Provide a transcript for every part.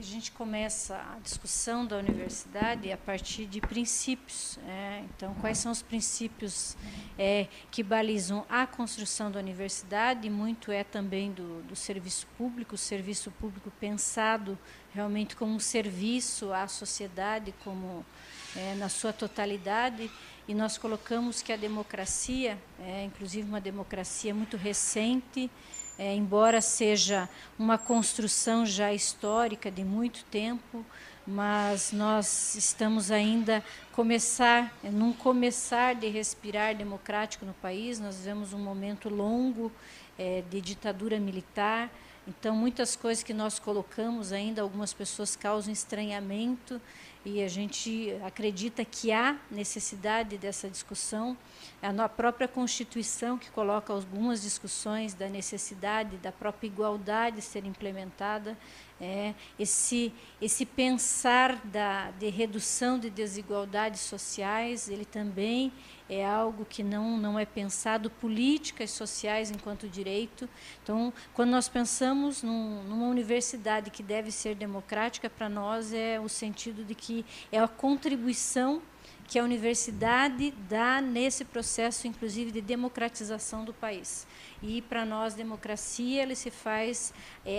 a gente começa a discussão da universidade a partir de princípios. Então, quais são os princípios que balizam a construção da universidade? Muito também do serviço público, o serviço público pensado realmente como um serviço à sociedade, como na sua totalidade. E nós colocamos que a democracia, inclusive uma democracia muito recente, embora seja uma construção já histórica de muito tempo, mas nós estamos ainda num começar de respirar democrático no país. Nós vivemos um momento longo de ditadura militar, então muitas coisas que nós colocamos ainda, algumas pessoas causam estranhamento, e a gente acredita que há necessidade dessa discussão. A própria Constituição que coloca algumas discussões da necessidade da própria igualdade ser implementada, esse pensar de redução de desigualdades sociais, ele também é algo que não é pensado, políticas sociais enquanto direito. Então, quando nós pensamos numa universidade que deve ser democrática, para nós é o sentido de que é a contribuição que a universidade dá nesse processo, inclusive, de democratização do país. E, para nós, democracia ele se faz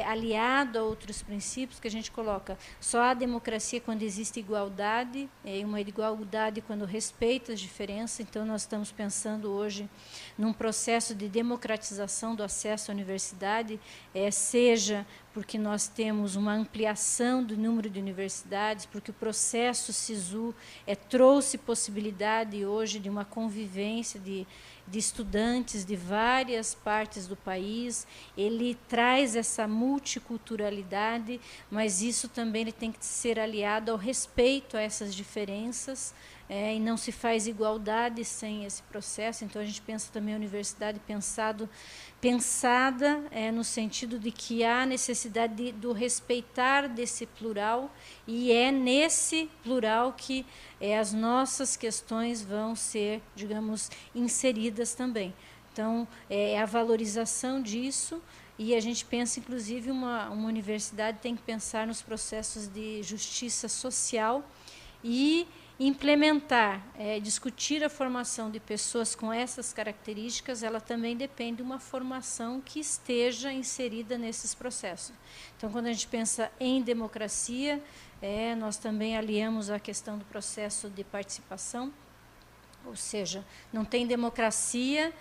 aliado a outros princípios que a gente coloca. Só há democracia quando existe igualdade, uma igualdade quando respeita as diferenças. Então, nós estamos pensando hoje num processo de democratização do acesso à universidade, seja porque nós temos uma ampliação do número de universidades, porque o processo SISU trouxe possibilidade hoje de uma convivência de estudantes de várias partes do país. Ele traz essa multiculturalidade, mas isso também ele tem que ser aliado ao respeito a essas diferenças, e não se faz igualdade sem esse processo. Então, a gente pensa também a universidade pensada no sentido de que há necessidade do respeitar desse plural, e é nesse plural que as nossas questões vão ser, digamos, inseridas também. Então, a valorização disso, e a gente pensa, inclusive, uma universidade tem que pensar nos processos de justiça social e implementar, discutir a formação de pessoas com essas características. Ela também depende de uma formação que esteja inserida nesses processos. Então, quando a gente pensa em democracia, nós também aliamos a questão do processo de participação, ou seja, não tem democracia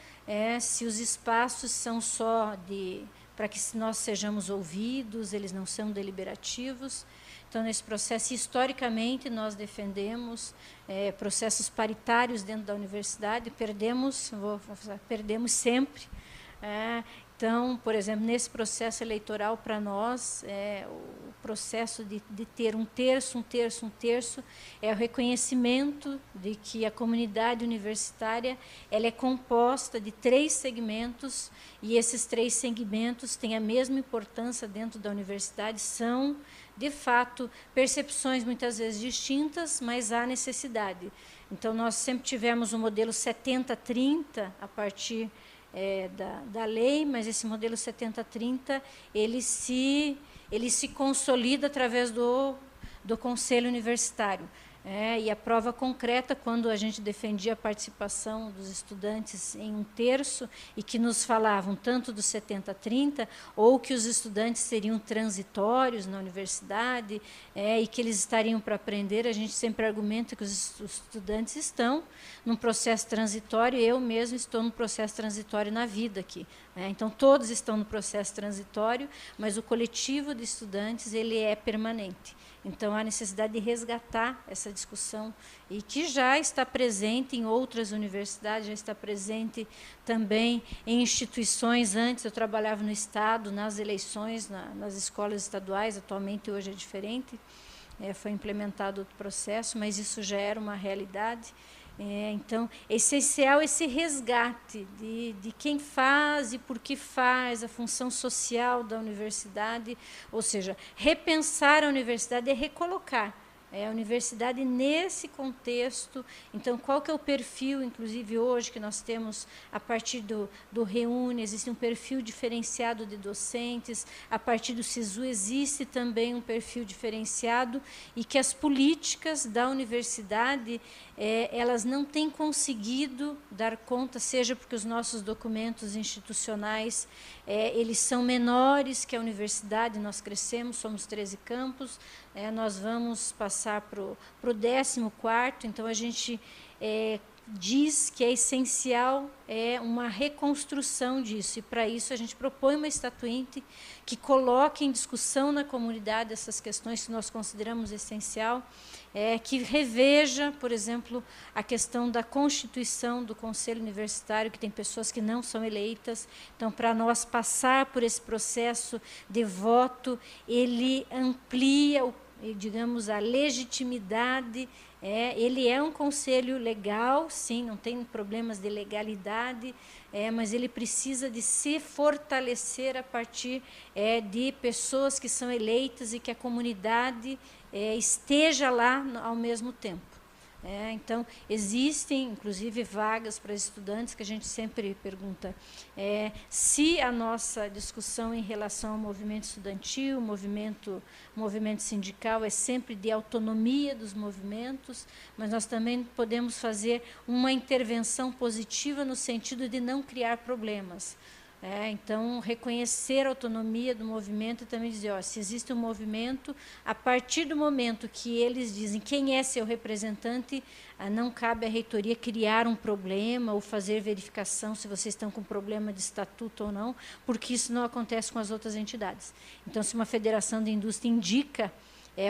se os espaços são só para que nós sejamos ouvidos, eles não são deliberativos. Então, nesse processo, historicamente, nós defendemos processos paritários dentro da universidade. Perdemos sempre. Então, por exemplo, nesse processo eleitoral, para nós, o processo de ter um terço, é o reconhecimento de que a comunidade universitária ela é composta de 3 segmentos, e esses 3 segmentos têm a mesma importância dentro da universidade, são, de fato, percepções muitas vezes distintas, mas há necessidade. Então, nós sempre tivemos o modelo 70-30 a partir da lei, mas esse modelo 70-30 ele se consolida através do Conselho Universitário. E a prova concreta, quando a gente defendia a participação dos estudantes em um terço, e que nos falavam tanto do 70-30, ou que os estudantes seriam transitórios na universidade, e que eles estariam para aprender, a gente sempre argumenta que os estudantes estão num processo transitório. Eu mesmo estou num processo transitório na vida aqui. Então, todos estão no processo transitório, mas o coletivo de estudantes ele é permanente. Então, há necessidade de resgatar essa discussão, e que já está presente em outras universidades, já está presente também em instituições. Antes, eu trabalhava no Estado, nas eleições, nas escolas estaduais. Atualmente, hoje é diferente, foi implementado outro processo, mas isso já era uma realidade. Então, é essencial esse resgate de quem faz e por que faz, a função social da universidade, ou seja, repensar a universidade é recolocar A universidade nesse contexto. Então, qual que é o perfil, inclusive hoje, que nós temos a partir do Reúne, existe um perfil diferenciado de docentes, a partir do SISU existe também um perfil diferenciado, e que as políticas da universidade, elas não têm conseguido dar conta, seja porque os nossos documentos institucionais, eles são menores que a universidade, nós crescemos, somos 13 campos, nós vamos passar para o 14º, então a gente diz que é essencial uma reconstrução disso, e para isso a gente propõe uma estatuinte que coloque em discussão na comunidade essas questões que nós consideramos essencial, que reveja, por exemplo, a questão da constituição do Conselho Universitário, que tem pessoas que não são eleitas. Então, para nós passar por esse processo de voto, ele amplia, digamos, a legitimidade. Ele é um conselho legal, sim, não tem problemas de legalidade, mas ele precisa de se fortalecer a partir de pessoas que são eleitas e que a comunidade esteja lá ao mesmo tempo. Então, existem, inclusive, vagas para estudantes, que a gente sempre pergunta se a nossa discussão em relação ao movimento estudantil, movimento sindical, é sempre de autonomia dos movimentos, mas nós também podemos fazer uma intervenção positiva no sentido de não criar problemas. Então, reconhecer a autonomia do movimento e também dizer, se existe um movimento, a partir do momento que eles dizem quem é seu representante, não cabe à reitoria criar um problema ou fazer verificação se vocês estão com problema de estatuto ou não, porque isso não acontece com as outras entidades. Então, se uma federação de indústria indica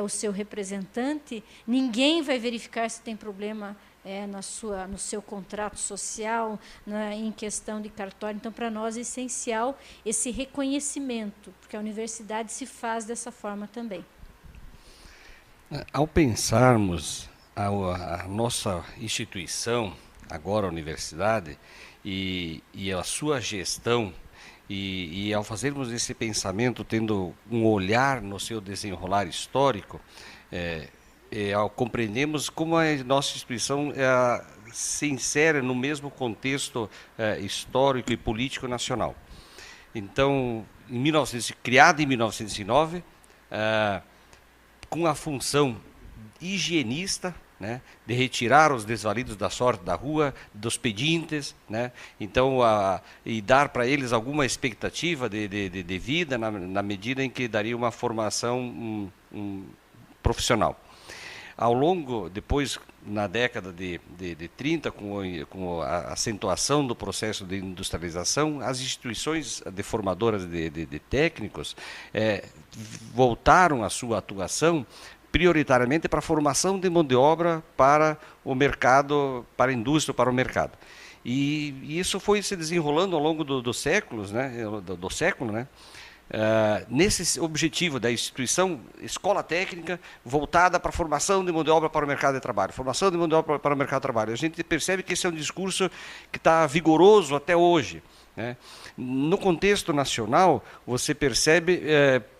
o seu representante, ninguém vai verificar se tem problema no seu contrato social, em questão de cartório. Então, para nós é essencial esse reconhecimento, porque a universidade se faz dessa forma também. Ao pensarmos a nossa instituição, agora a universidade, e a sua gestão, e ao fazermos esse pensamento, tendo um olhar no seu desenrolar histórico, ao compreendermos como a nossa instituição se insere no mesmo contexto histórico e político nacional. Então, criada em 1909, com a função higienista, né, de retirar os desvalidos da sorte da rua, dos pedintes, né, então, e dar para eles alguma expectativa de vida na medida em que daria uma formação profissional. Ao longo, depois, na década de 30, com a acentuação do processo de industrialização, as instituições formadoras de técnicos voltaram a sua atuação prioritariamente para a formação de mão de obra para o mercado, para a indústria, para o mercado. E isso foi se desenrolando ao longo dos séculos, né, do século, né? Nesse objetivo da instituição, escola técnica voltada para a formação de mão de obra para o mercado de trabalho, formação de mão de obra para o mercado de trabalho. A gente percebe que esse é um discurso que está vigoroso até hoje, né? No contexto nacional, você percebe,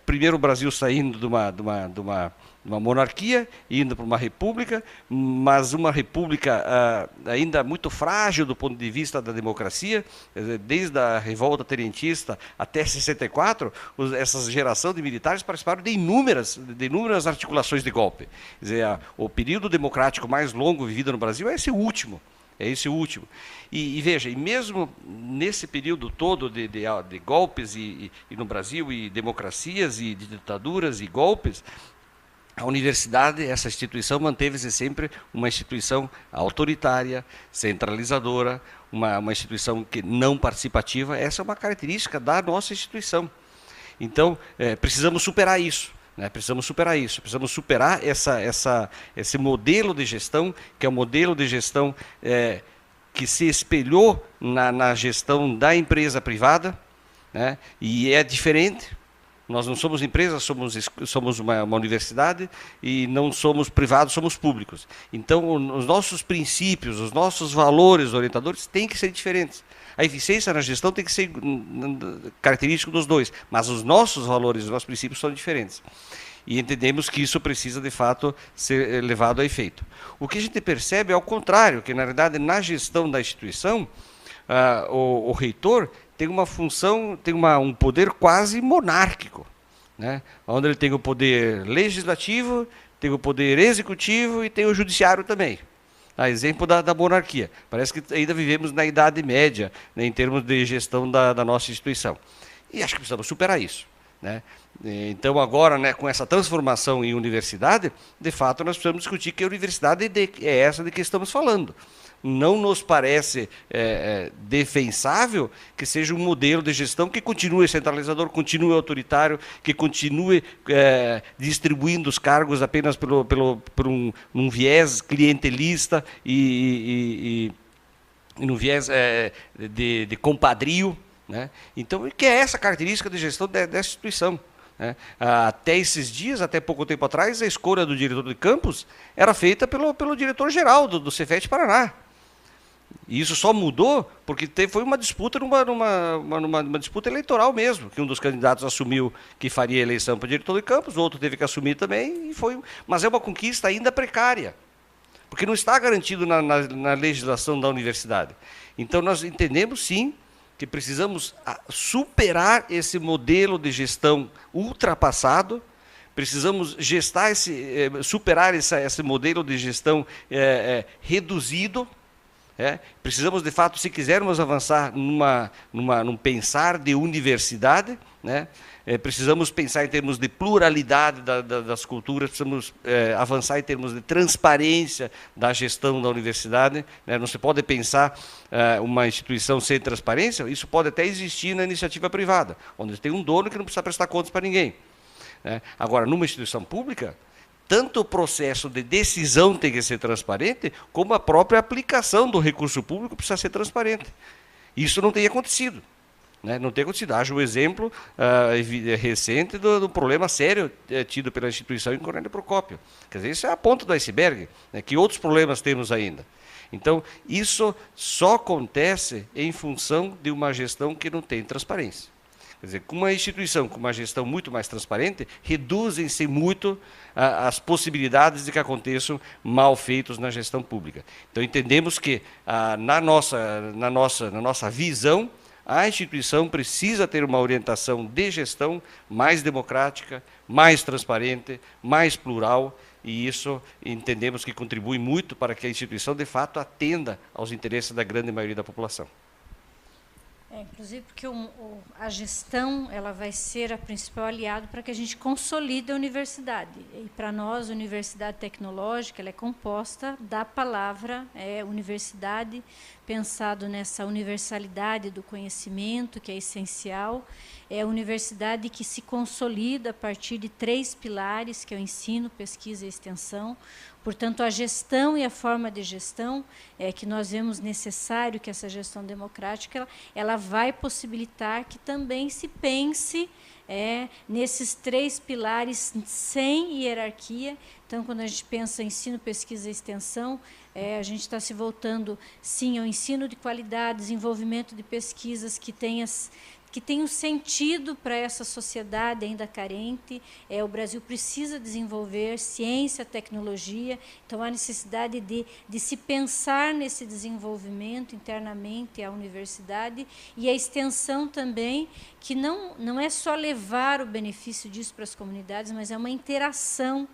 primeiro o Brasil saindo de uma monarquia, indo para uma república, mas uma república ainda muito frágil do ponto de vista da democracia, desde a revolta tenentista até 64, essa geração de militares participaram de inúmeras articulações de golpe. Quer dizer, o período democrático mais longo vivido no Brasil é esse último. E veja, e mesmo nesse período todo de golpes e no Brasil, e democracias, e de ditaduras e golpes, a universidade, essa instituição, manteve-se sempre uma instituição autoritária, centralizadora, uma instituição que não participativa. Essa é uma característica da nossa instituição. Então, precisamos superar isso. Precisamos superar esse modelo de gestão, que é um modelo de gestão que se espelhou na gestão da empresa privada, né, e é diferente. Nós não somos empresa, somos uma universidade, e não somos privados, somos públicos. Então, os nossos princípios, os nossos valores orientadores têm que ser diferentes. A eficiência na gestão tem que ser característico dos dois, mas os nossos valores, os nossos princípios são diferentes. E entendemos que isso precisa, de fato, ser levado a efeito. O que a gente percebe é ao contrário, que, na realidade, na gestão da instituição, o reitor tem uma função, tem um poder quase monárquico, né? Onde ele tem o poder legislativo, tem o poder executivo e tem o judiciário também. A exemplo da monarquia. Parece que ainda vivemos na Idade Média, né, em termos de gestão da nossa instituição. E acho que precisamos superar isso, né? Então, agora, né, com essa transformação em universidade, de fato, nós precisamos discutir que a universidade é essa de que estamos falando. Não nos parece defensável que seja um modelo de gestão que continue centralizador, continue autoritário, que continue distribuindo os cargos apenas por um viés clientelista e num viés de compadrio, né? Então, que é essa característica de gestão dessa instituição, né? Até esses dias, até pouco tempo atrás, a escolha do diretor de campus era feita pelo diretor-geral do Cefet Paraná. E isso só mudou porque foi uma disputa numa disputa eleitoral mesmo, que um dos candidatos assumiu que faria a eleição para diretor de campus, o outro teve que assumir também, mas é uma conquista ainda precária, porque não está garantido na legislação da universidade. Então, nós entendemos, sim, que precisamos superar esse modelo de gestão ultrapassado, precisamos superar esse modelo de gestão reduzido. Precisamos, de fato, se quisermos avançar num pensar de universidade, né, precisamos pensar em termos de pluralidade das culturas, precisamos avançar em termos de transparência da gestão da universidade, né? Não se pode pensar uma instituição sem transparência, isso pode até existir na iniciativa privada, onde tem um dono que não precisa prestar contas para ninguém, né? Agora, numa instituição pública, tanto o processo de decisão tem que ser transparente, como a própria aplicação do recurso público precisa ser transparente. Isso não tem acontecido, né? Não tem acontecido. Haja o exemplo recente do problema sério tido pela instituição em Cornélio Procópio. Quer dizer, isso é a ponta do iceberg, né? Que outros problemas temos ainda. Então, isso só acontece em função de uma gestão que não tem transparência. Quer dizer, com uma instituição com uma gestão muito mais transparente, reduzem-se muito as possibilidades de que aconteçam mal feitos na gestão pública. Então, entendemos que, na nossa visão, a instituição precisa ter uma orientação de gestão mais democrática, mais transparente, mais plural, e isso entendemos que contribui muito para que a instituição, de fato, atenda aos interesses da grande maioria da população. Inclusive porque a gestão ela vai ser a principal aliado para que a gente consolide a universidade. E para nós, a universidade tecnológica ela é composta da palavra universidade, pensado nessa universalidade do conhecimento, que é essencial. É a universidade que se consolida a partir de 3 pilares, que é o ensino, pesquisa e extensão. Portanto, a gestão e a forma de gestão que nós vemos necessário que essa gestão democrática ela vai possibilitar que também se pense nesses 3 pilares sem hierarquia. Então, quando a gente pensa em ensino, pesquisa e extensão, a gente está se voltando, sim, ao ensino de qualidade, desenvolvimento de pesquisas que tenham sentido para essa sociedade ainda carente. O Brasil precisa desenvolver ciência, tecnologia, então há necessidade de se pensar nesse desenvolvimento internamente à universidade, e a extensão também, que não é só levar o benefício disso para as comunidades, mas é uma interação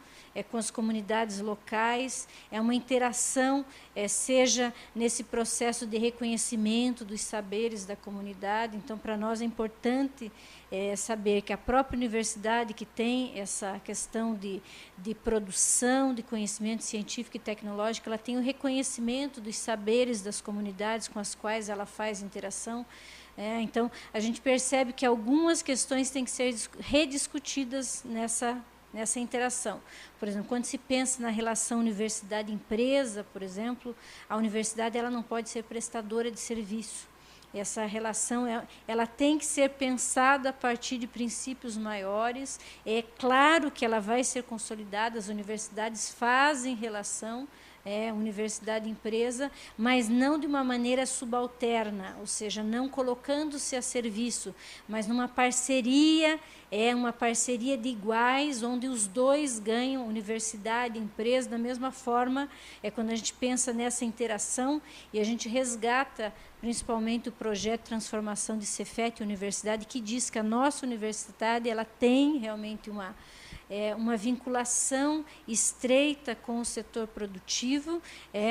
com as comunidades locais, é uma interação, seja nesse processo de reconhecimento dos saberes da comunidade. Então, para nós é importante saber que a própria universidade, que tem essa questão de produção de conhecimento científico e tecnológico, ela tem o reconhecimento dos saberes das comunidades com as quais ela faz interação. Então, a gente percebe que algumas questões têm que ser rediscutidas nessa interação. Por exemplo, quando se pensa na relação universidade-empresa, por exemplo, a universidade ela não pode ser prestadora de serviço. Essa relação ela tem que ser pensada a partir de princípios maiores. É claro que ela vai ser consolidada, as universidades fazem relação universidade e empresa, mas não de uma maneira subalterna, ou seja, não colocando-se a serviço, mas numa parceria, uma parceria de iguais, onde os dois ganham, universidade e empresa, da mesma forma, quando a gente pensa nessa interação e a gente resgata principalmente o projeto de transformação de Cefet Universidade, que diz que a nossa universidade ela tem realmente uma vinculação estreita com o setor produtivo,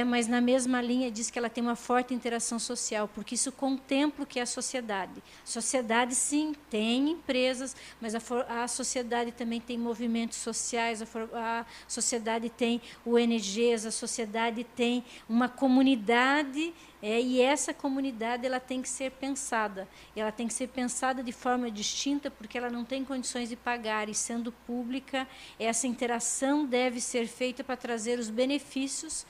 mas na mesma linha diz que ela tem uma forte interação social, porque isso contempla o que é a sociedade. Sociedade, sim, tem empresas, mas a sociedade também tem movimentos sociais, a sociedade tem ONGs, a sociedade tem uma comunidade, e essa comunidade ela tem que ser pensada. Ela tem que ser pensada de forma distinta, porque ela não tem condições de pagar, e sendo pública, essa interação deve ser feita para trazer os benefícios,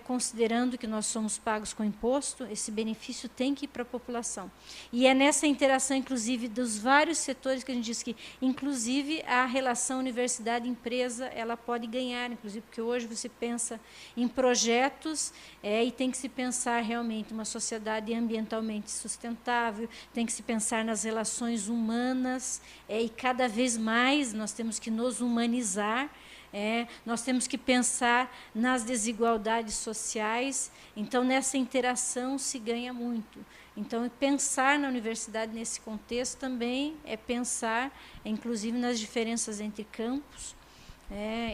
considerando que nós somos pagos com imposto, esse benefício tem que ir para a população. E é nessa interação, inclusive, dos vários setores que a gente diz que, inclusive, a relação universidade-empresa, ela pode ganhar, inclusive, porque hoje você pensa em projetos e tem que se pensar realmente uma sociedade ambientalmente sustentável, tem que se pensar nas relações humanas, e cada vez mais nós temos que nos humanizar, nós temos que pensar nas desigualdades sociais, então nessa interação se ganha muito. Então, pensar na universidade nesse contexto também é pensar, inclusive, nas diferenças entre campos.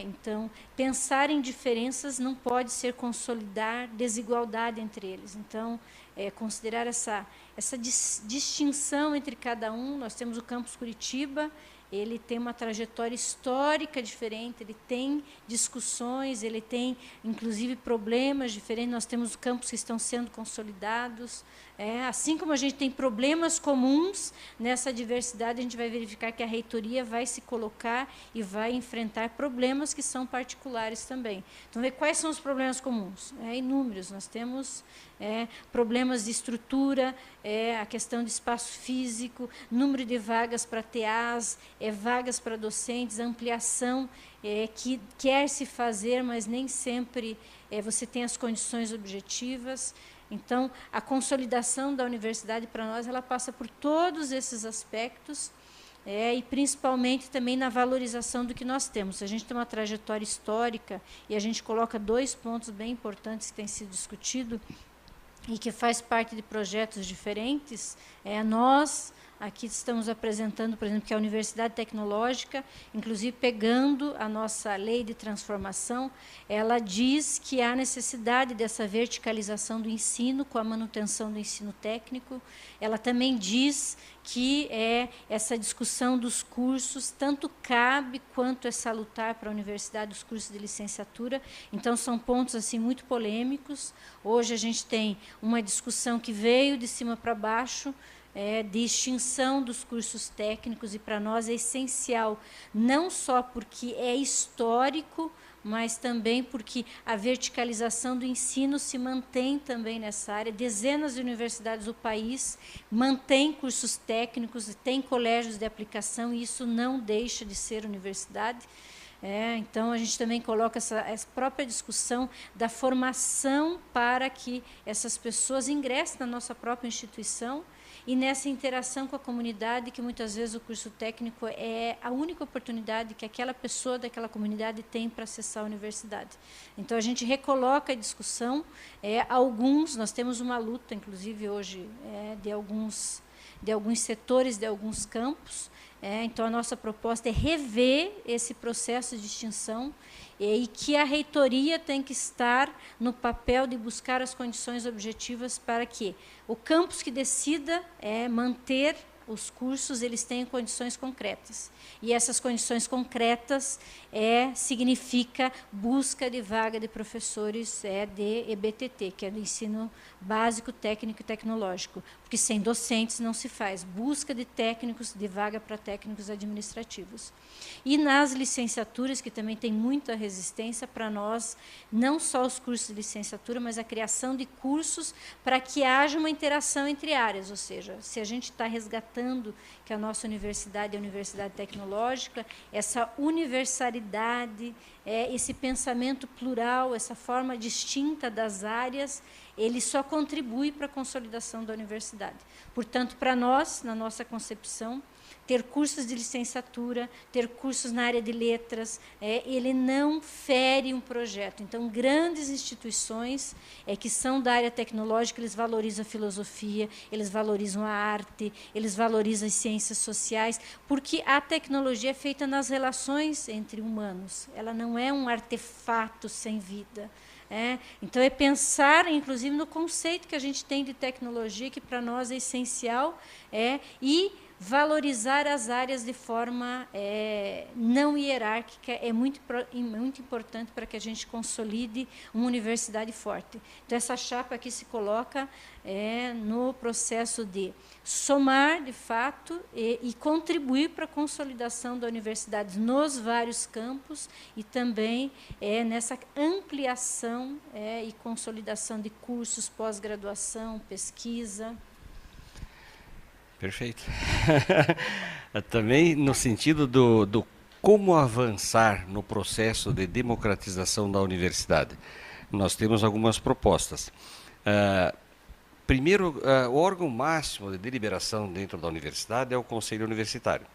Então, pensar em diferenças não pode ser consolidar desigualdade entre eles. Então, considerar essa distinção entre cada um. Nós temos o campus Curitiba, ele tem uma trajetória histórica diferente, ele tem discussões, ele tem, inclusive, problemas diferentes. Nós temos campos que estão sendo consolidados. Assim como a gente tem problemas comuns nessa diversidade, a gente vai verificar que a reitoria vai se colocar e vai enfrentar problemas que são particulares também. Então, ver quais são os problemas comuns. Inúmeros. Nós temos problemas de estrutura, a questão de espaço físico, número de vagas para TAs, vagas para docentes, ampliação que quer se fazer, mas nem sempre você tem as condições objetivas. Então, a consolidação da universidade, para nós, ela passa por todos esses aspectos, e principalmente também na valorização do que nós temos. A gente tem uma trajetória histórica, e a gente coloca 2 pontos bem importantes que têm sido discutidos, e que faz parte de projetos diferentes. Nós aqui estamos apresentando, por exemplo, que a Universidade Tecnológica, inclusive pegando a nossa lei de transformação, ela diz que há necessidade dessa verticalização do ensino com a manutenção do ensino técnico. Ela também diz que essa discussão dos cursos tanto cabe quanto é salutar para a universidade os cursos de licenciatura. Então, são pontos assim muito polêmicos. Hoje a gente tem uma discussão que veio de cima para baixo, de extinção dos cursos técnicos, e para nós é essencial, não só porque é histórico, mas também porque a verticalização do ensino se mantém também nessa área. Dezenas de universidades do país mantêm cursos técnicos, têm colégios de aplicação, e isso não deixa de ser universidade. Então, a gente também coloca essa própria discussão da formação para que essas pessoas ingressem na nossa própria instituição, e nessa interação com a comunidade, que muitas vezes o curso técnico é a única oportunidade que aquela pessoa daquela comunidade tem para acessar a universidade. Então, a gente recoloca a discussão. Nós temos uma luta, inclusive, hoje, de alguns setores, de alguns campos. Então, a nossa proposta é rever esse processo de extinção, e que a reitoria tem que estar no papel de buscar as condições objetivas para que o campus que decida manter os cursos, eles têm condições concretas. E essas condições concretas significa busca de vaga de professores de EBTT, que é do ensino básico, técnico e tecnológico, porque sem docentes não se faz. Busca de técnicos, de vaga para técnicos administrativos. E nas licenciaturas, que também tem muita resistência para nós, não só os cursos de licenciatura, mas a criação de cursos para que haja uma interação entre áreas, ou seja, se a gente está resgatando resgatando que a nossa universidade é a universidade tecnológica, essa universalidade, esse pensamento plural, essa forma distinta das áreas, ele só contribui para a consolidação da universidade. Portanto, para nós, na nossa concepção, ter cursos de licenciatura, ter cursos na área de letras, ele não fere um projeto. Então, grandes instituições que são da área tecnológica, eles valorizam a filosofia, eles valorizam a arte, eles valorizam as ciências sociais, porque a tecnologia é feita nas relações entre humanos, ela não é um artefato sem vida. Então, é pensar, inclusive, no conceito que a gente tem de tecnologia, que para nós é essencial, e valorizar as áreas de forma não hierárquica é muito importante para que a gente consolide uma universidade forte. Então, essa chapa aqui se coloca no processo de somar, de fato, e contribuir para a consolidação da universidade nos vários campos e também nessa ampliação e consolidação de cursos, pós-graduação, pesquisa. Perfeito. Também no sentido do como avançar no processo de democratização da universidade. Nós temos algumas propostas. Primeiro, o órgão máximo de deliberação dentro da universidade é o Conselho Universitário.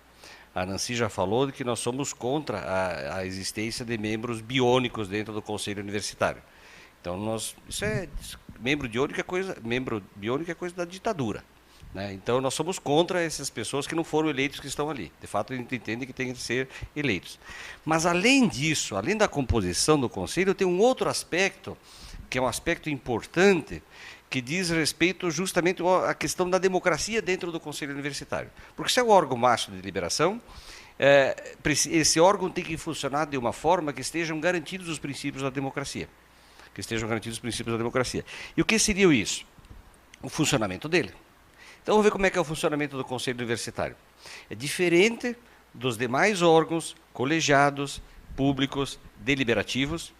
A Nancy já falou de que nós somos contra a existência de membros biônicos dentro do Conselho Universitário. Então, membro biônico é coisa da ditadura. Então, nós somos contra essas pessoas que não foram eleitos que estão ali. De fato, a gente entende que tem que ser eleitos. Mas, além disso, além da composição do Conselho, tem um outro aspecto, que é um aspecto importante, que diz respeito justamente à questão da democracia dentro do Conselho Universitário. Porque se é o órgão máximo de deliberação, esse órgão tem que funcionar de uma forma que estejam garantidos os princípios da democracia. E o que seria isso? O funcionamento dele. Então, vamos ver como é que é o funcionamento do Conselho Universitário. É diferente dos demais órgãos colegiados, públicos, deliberativos,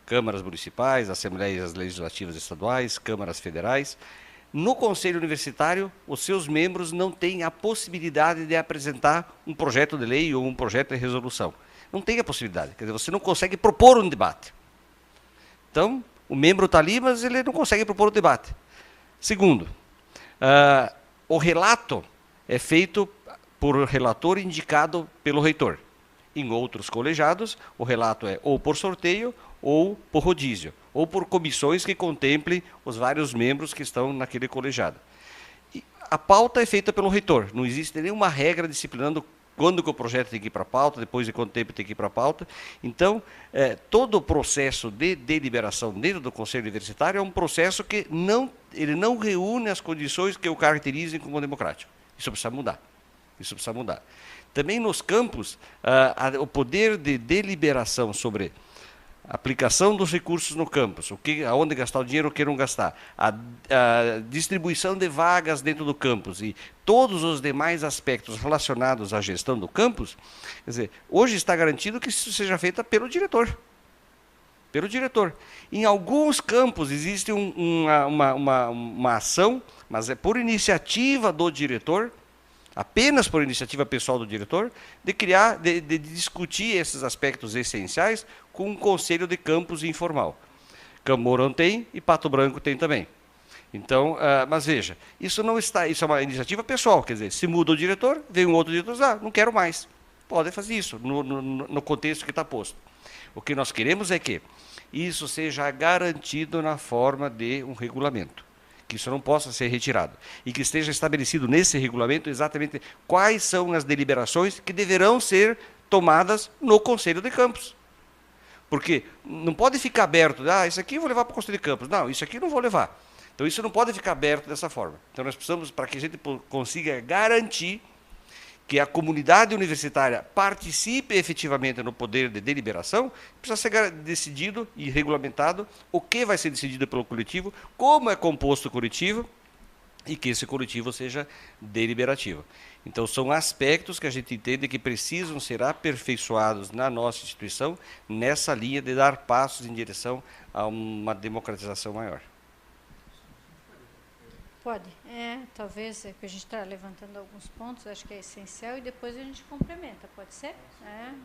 câmaras municipais, assembleias legislativas estaduais, câmaras federais. No Conselho Universitário, os seus membros não têm a possibilidade de apresentar um projeto de lei ou um projeto de resolução. Não tem a possibilidade, quer dizer, você não consegue propor um debate. Então, o membro está ali, mas ele não consegue propor o debate. Segundo, o relato é feito por relator indicado pelo reitor. Em outros colegiados, o relato é ou por sorteio ou por rodízio, ou por comissões que contemplem os vários membros que estão naquele colegiado. E a pauta é feita pelo reitor, não existe nenhuma regra disciplinando quando que o projeto tem que ir para a pauta, depois de quanto tempo tem que ir para a pauta. Então, todo o processo de deliberação dentro do Conselho Universitário é um processo que ele não reúne as condições que o caracterizem como democrático. Isso precisa mudar. Também nos campos, o poder de deliberação sobre a aplicação dos recursos no campus, aonde gastar o dinheiro, o que não gastar, a distribuição de vagas dentro do campus e todos os demais aspectos relacionados à gestão do campus, quer dizer, hoje está garantido que isso seja feito pelo diretor. Em alguns campos existe uma ação, mas é por iniciativa do diretor, apenas por iniciativa pessoal do diretor, de discutir esses aspectos essenciais com um conselho de campus informal. Campo Mourão tem e Pato Branco tem também. Então, mas veja, isso é uma iniciativa pessoal, quer dizer, se muda o diretor, vem um outro diretor e diz, não quero mais. Pode fazer isso, no contexto que está posto. O que nós queremos é que isso seja garantido na forma de um regulamento, que isso não possa ser retirado, e que esteja estabelecido nesse regulamento exatamente quais são as deliberações que deverão ser tomadas no Conselho de Campus. Porque não pode ficar aberto, isso aqui eu vou levar para o Conselho de Campus, não, isso aqui eu não vou levar. Então isso não pode ficar aberto dessa forma. Então nós precisamos, para que a gente consiga garantir que a comunidade universitária participe efetivamente no poder de deliberação, precisa ser decidido e regulamentado o que vai ser decidido pelo coletivo, como é composto o coletivo e que esse coletivo seja deliberativo. Então, são aspectos que a gente entende que precisam ser aperfeiçoados na nossa instituição, nessa linha de dar passos em direção a uma democratização maior. Pode. Talvez que a gente está levantando alguns pontos, acho que é essencial, e depois a gente complementa, pode ser?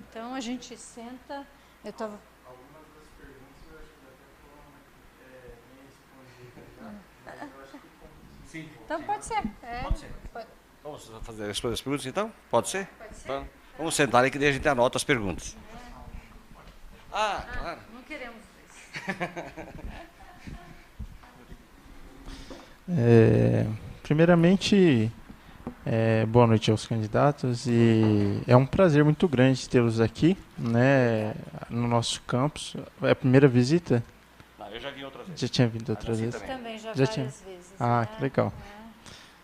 Então a gente senta. Eu estava. Algumas das perguntas eu acho que até foram bem respondidas já, mas eu acho que Sim. Então pode ser. Pode ser. Vamos fazer as perguntas então? Pode ser? Pode ser. Então, vamos sentar aí que daí a gente anota as perguntas. Claro. Não queremos isso. Primeiramente, boa noite aos candidatos e é um prazer muito grande tê-los aqui, né, no nosso campus. É a primeira visita? Não, eu já vim outras vezes. Já tinha vindo outras vezes? Também já Já várias tinha. vezes. Que legal.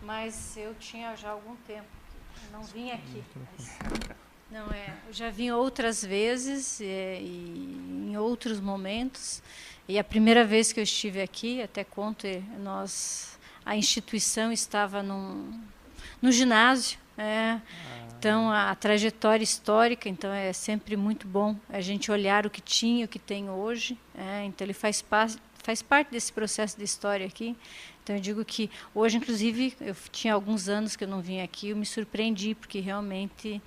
Mas eu tinha já algum tempo, não vim aqui. Eu já vim outras vezes e em outros momentos. E a primeira vez que eu estive aqui, até conto, a instituição estava no ginásio. Então, a trajetória histórica, então é sempre muito bom a gente olhar o que tinha, o que tem hoje. Então, ele faz parte desse processo de história aqui. Então, eu digo que hoje, inclusive, eu tinha alguns anos que eu não vim aqui, eu me surpreendi, porque realmente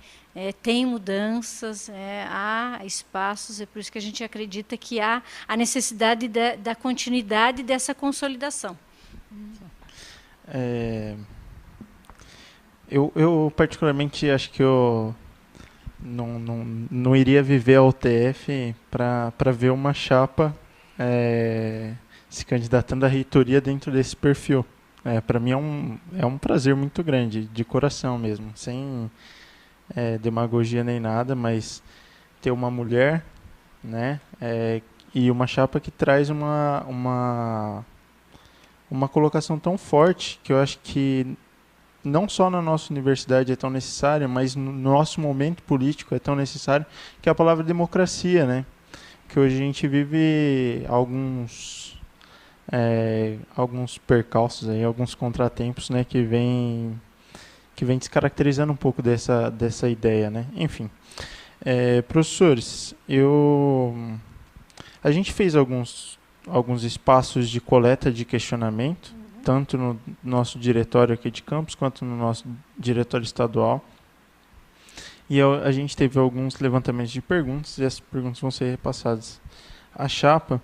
tem mudanças, há espaços, é por isso que a gente acredita que há a necessidade da continuidade dessa consolidação. Eu particularmente acho que eu não iria viver a UTF para ver uma chapa se candidatando à reitoria dentro desse perfil. Para mim é um prazer muito grande, de coração mesmo, sem demagogia nem nada, mas ter uma mulher, né, e uma chapa que traz uma colocação tão forte que eu acho que não só na nossa universidade é tão necessária, mas no nosso momento político é tão necessário, que é a palavra democracia, né? Que hoje a gente vive alguns percalços aí, alguns contratempos, né, que vem descaracterizando um pouco dessa ideia, né? Enfim, professores, a gente fez alguns espaços de coleta de questionamento, tanto no nosso diretório aqui de campus, quanto no nosso diretório estadual. E a gente teve alguns levantamentos de perguntas, e essas perguntas vão ser repassadas à chapa.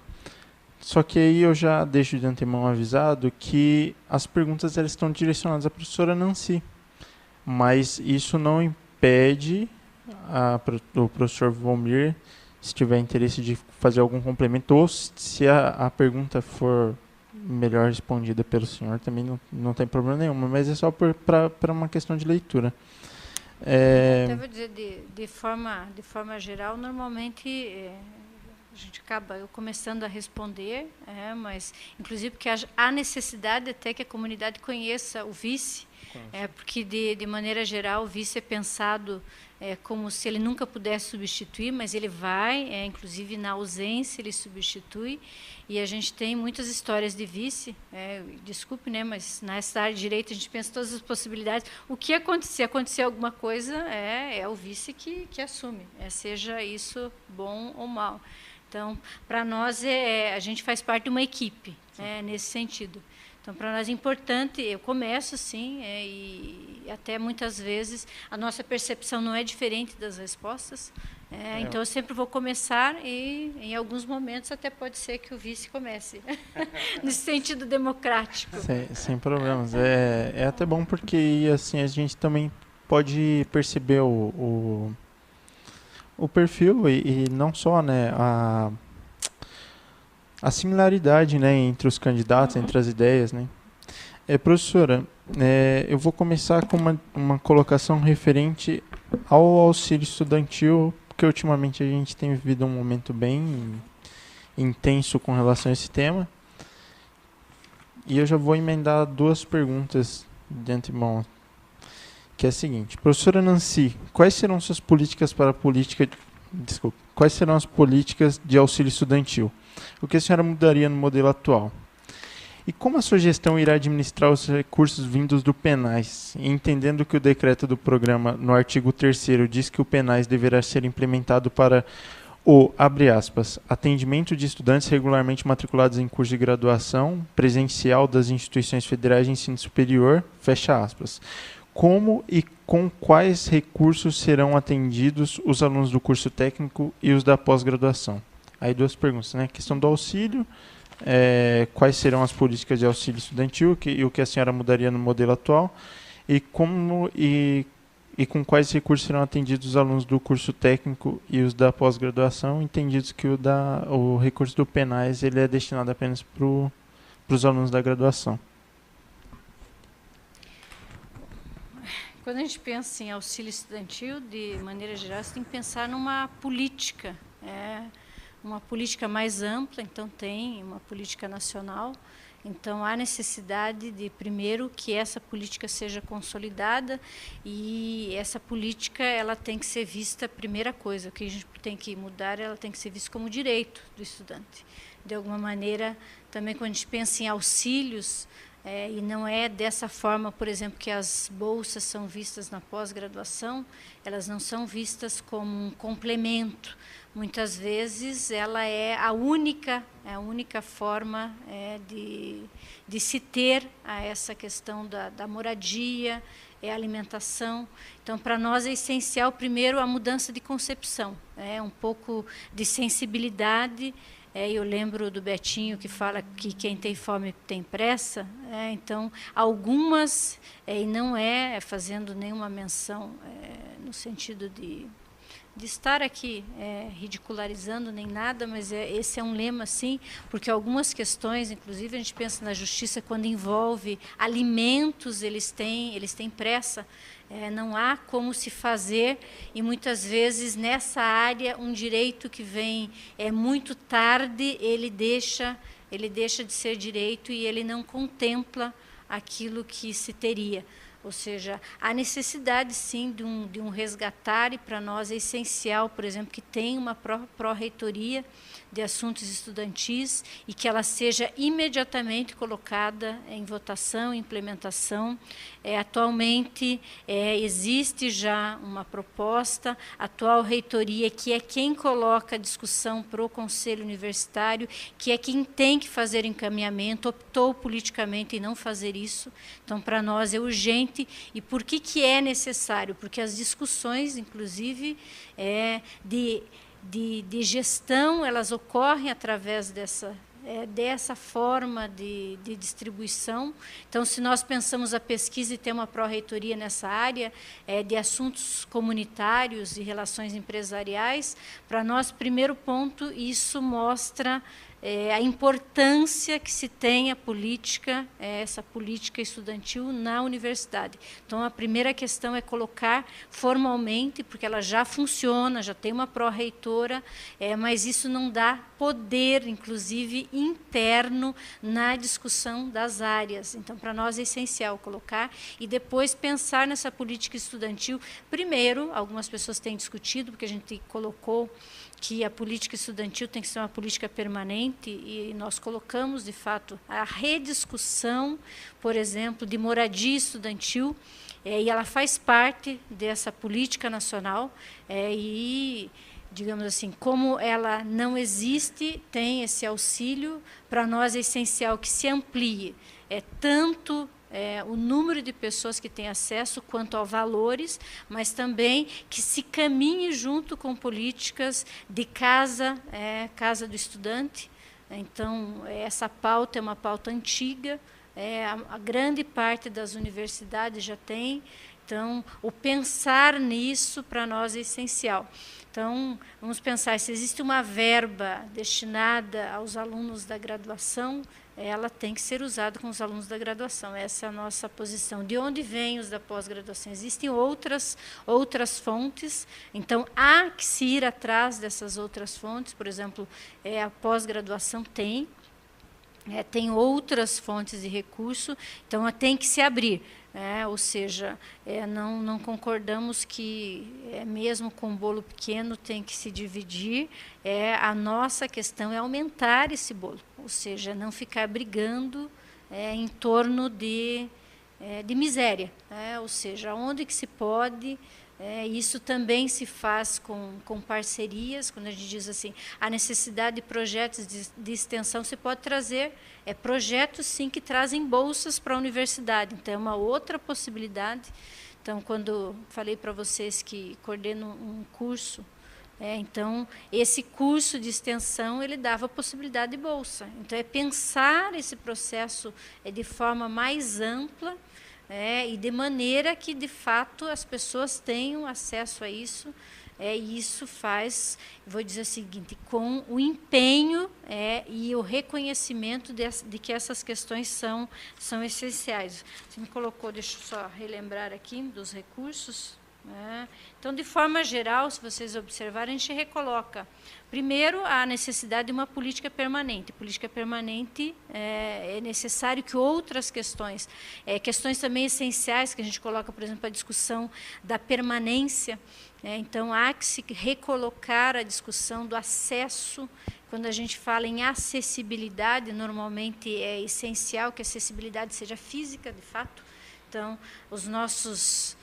Só que aí eu já deixo de antemão avisado que as perguntas elas estão direcionadas à professora Nancy. Mas isso não impede o professor Volmir, se tiver interesse de fazer algum complemento, ou se a pergunta for melhor respondida pelo senhor, também não tem problema nenhum, mas é só para uma questão de leitura. Até vou dizer, de forma geral, normalmente a gente acaba começando a responder, mas inclusive porque há necessidade até que a comunidade conheça o vice, porque de maneira geral o vice é pensado como se ele nunca pudesse substituir, mas ele vai, inclusive na ausência ele substitui, e a gente tem muitas histórias de vice, desculpe, né, mas nessa área de direito a gente pensa todas as possibilidades. O que acontecer alguma coisa, é o vice que assume, seja isso bom ou mal. Então, para nós, a gente faz parte de uma equipe, nesse sentido. Então, para nós é importante, eu começo, sim, e até muitas vezes a nossa percepção não é diferente das respostas. Então, eu sempre vou começar e, em alguns momentos, até pode ser que o vice comece, nesse sentido democrático. Sem problemas. É até bom porque assim, a gente também pode perceber o perfil e não só, né, a similaridade, né, entre os candidatos, entre as ideias, né. Professora, eu vou começar com uma colocação referente ao auxílio estudantil, porque ultimamente a gente tem vivido um momento bem intenso com relação a esse tema. E eu já vou emendar duas perguntas de antemão, que é a seguinte: professora Nancy, quais serão as políticas de auxílio estudantil? O que a senhora mudaria no modelo atual? E como a sua gestão irá administrar os recursos vindos do PENAS, entendendo que o decreto do programa, no artigo 3º, diz que o PENAS deverá ser implementado para abre aspas, atendimento de estudantes regularmente matriculados em curso de graduação presencial das instituições federais de ensino superior, fecha aspas. Como e com quais recursos serão atendidos os alunos do curso técnico e os da pós-graduação? Aí 2 perguntas, né? Questão do auxílio, quais serão as políticas de auxílio estudantil e o que a senhora mudaria no modelo atual, e com quais recursos serão atendidos os alunos do curso técnico e os da pós-graduação, entendidos que o recurso do PENAES ele é destinado apenas para os alunos da graduação. Quando a gente pensa em auxílio estudantil, de maneira geral, você tem que pensar numa política, uma política mais ampla, então tem uma política nacional. Então, há necessidade de, primeiro, que essa política seja consolidada, e essa política ela tem que ser vista, primeira coisa, o que a gente tem que mudar, ela tem que ser vista como direito do estudante. De alguma maneira, também quando a gente pensa em auxílios, e não é dessa forma, por exemplo, que as bolsas são vistas na pós-graduação, elas não são vistas como um complemento. Muitas vezes ela é a única forma de se ter essa questão da moradia, a alimentação. Então, para nós é essencial, primeiro, a mudança de concepção, um pouco de sensibilidade. Eu lembro do Betinho, que fala que quem tem fome tem pressa. Então, algumas, e não fazendo nenhuma menção no sentido de estar aqui ridicularizando nem nada, mas esse é um lema, sim, porque algumas questões, inclusive a gente pensa na justiça, quando envolve alimentos, eles têm pressa, não há como se fazer, e muitas vezes nessa área um direito que vem muito tarde, ele deixa de ser direito e ele não contempla aquilo que se teria. Ou seja, há necessidade, sim, de um resgatar, e para nós é essencial, por exemplo, que tenha uma pró-reitoria de assuntos estudantis e que ela seja imediatamente colocada em votação, implementação. Atualmente, existe já uma proposta, a atual reitoria, que é quem coloca a discussão para o Conselho Universitário, que é quem tem que fazer encaminhamento, optou politicamente em não fazer isso. Então, para nós é urgente. E por que é necessário? Porque as discussões, inclusive, de gestão, elas ocorrem através dessa forma de distribuição. Então, se nós pensamos a pesquisa e ter uma pró-reitoria nessa área de assuntos comunitários e relações empresariais, para nós, primeiro ponto, isso mostra a importância que se tem a política, essa política estudantil na universidade. Então, a primeira questão é colocar formalmente, porque ela já funciona, já tem uma pró-reitora, mas isso não dá poder, inclusive, interno na discussão das áreas. Então, para nós é essencial colocar e depois pensar nessa política estudantil. Primeiro, algumas pessoas têm discutido, porque a gente colocou que a política estudantil tem que ser uma política permanente, e nós colocamos, de fato, a rediscussão, por exemplo, de moradia estudantil, e ela faz parte dessa política nacional, e, digamos assim, como ela não existe, tem esse auxílio, para nós é essencial que se amplie tanto o número de pessoas que têm acesso quanto a valores, mas também que se caminhe junto com políticas de casa do estudante. Então, essa pauta é uma pauta antiga, a grande parte das universidades já tem. Então, o pensar nisso para nós é essencial. Então, vamos pensar, se existe uma verba destinada aos alunos da graduação, ela tem que ser usada com os alunos da graduação. Essa é a nossa posição. De onde vêm os da pós-graduação? Existem outras fontes, então há que se ir atrás dessas outras fontes. Por exemplo, a pós-graduação tem outras fontes de recurso, então tem que se abrir. Ou seja, não concordamos que, mesmo com um bolo pequeno, tem que se dividir. A nossa questão é aumentar esse bolo, ou seja, não ficar brigando em torno de miséria. Ou seja, onde que se pode Isso também se faz com parcerias, quando a gente diz assim, a necessidade de projetos de extensão, você pode trazer projetos, sim, que trazem bolsas para a universidade. Então, é uma outra possibilidade. Então, quando falei para vocês que coordeno um curso, então, esse curso de extensão, ele dava a possibilidade de bolsa. Então, é pensar esse processo de forma mais ampla, e de maneira que, de fato, as pessoas tenham acesso a isso. E isso faz, vou dizer o seguinte, com o empenho e o reconhecimento de que essas questões são essenciais. Você me colocou, deixa eu só relembrar aqui, dos recursos. Então, de forma geral, se vocês observarem, a gente recoloca, primeiro, a necessidade de uma política permanente. Política permanente é necessário que outras questões, questões também essenciais, que a gente coloca, por exemplo, a discussão da permanência. Então, há que se recolocar a discussão do acesso. Quando a gente fala em acessibilidade, normalmente é essencial que a acessibilidade seja física, de fato. Então, os nossos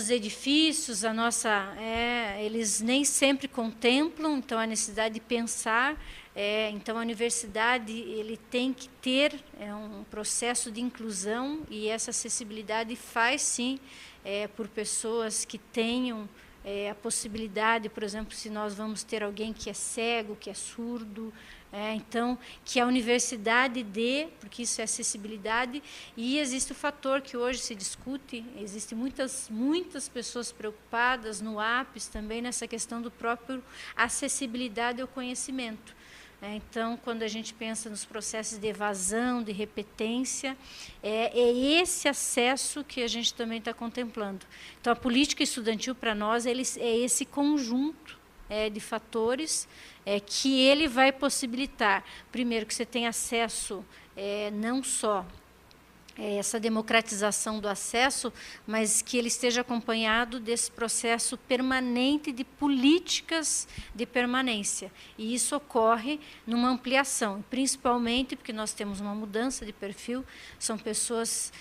edifícios, eles nem sempre contemplam, então, a necessidade de pensar. Então, a universidade ele tem que ter um processo de inclusão, e essa acessibilidade faz, sim, por pessoas que tenham a possibilidade, por exemplo, se nós vamos ter alguém que é cego, que é surdo, então, que a universidade dê, porque isso é acessibilidade, e existe o fator que hoje se discute, existem muitas pessoas preocupadas no APES também nessa questão do próprio acessibilidade ao conhecimento. Então, quando a gente pensa nos processos de evasão, de repetência, é esse acesso que a gente também está contemplando. Então, a política estudantil, para nós, é esse conjunto de fatores que ele vai possibilitar, primeiro, que você tenha acesso não só essa democratização do acesso, mas que ele esteja acompanhado desse processo permanente de políticas de permanência. E isso ocorre numa ampliação, principalmente porque nós temos uma mudança de perfil, são pessoas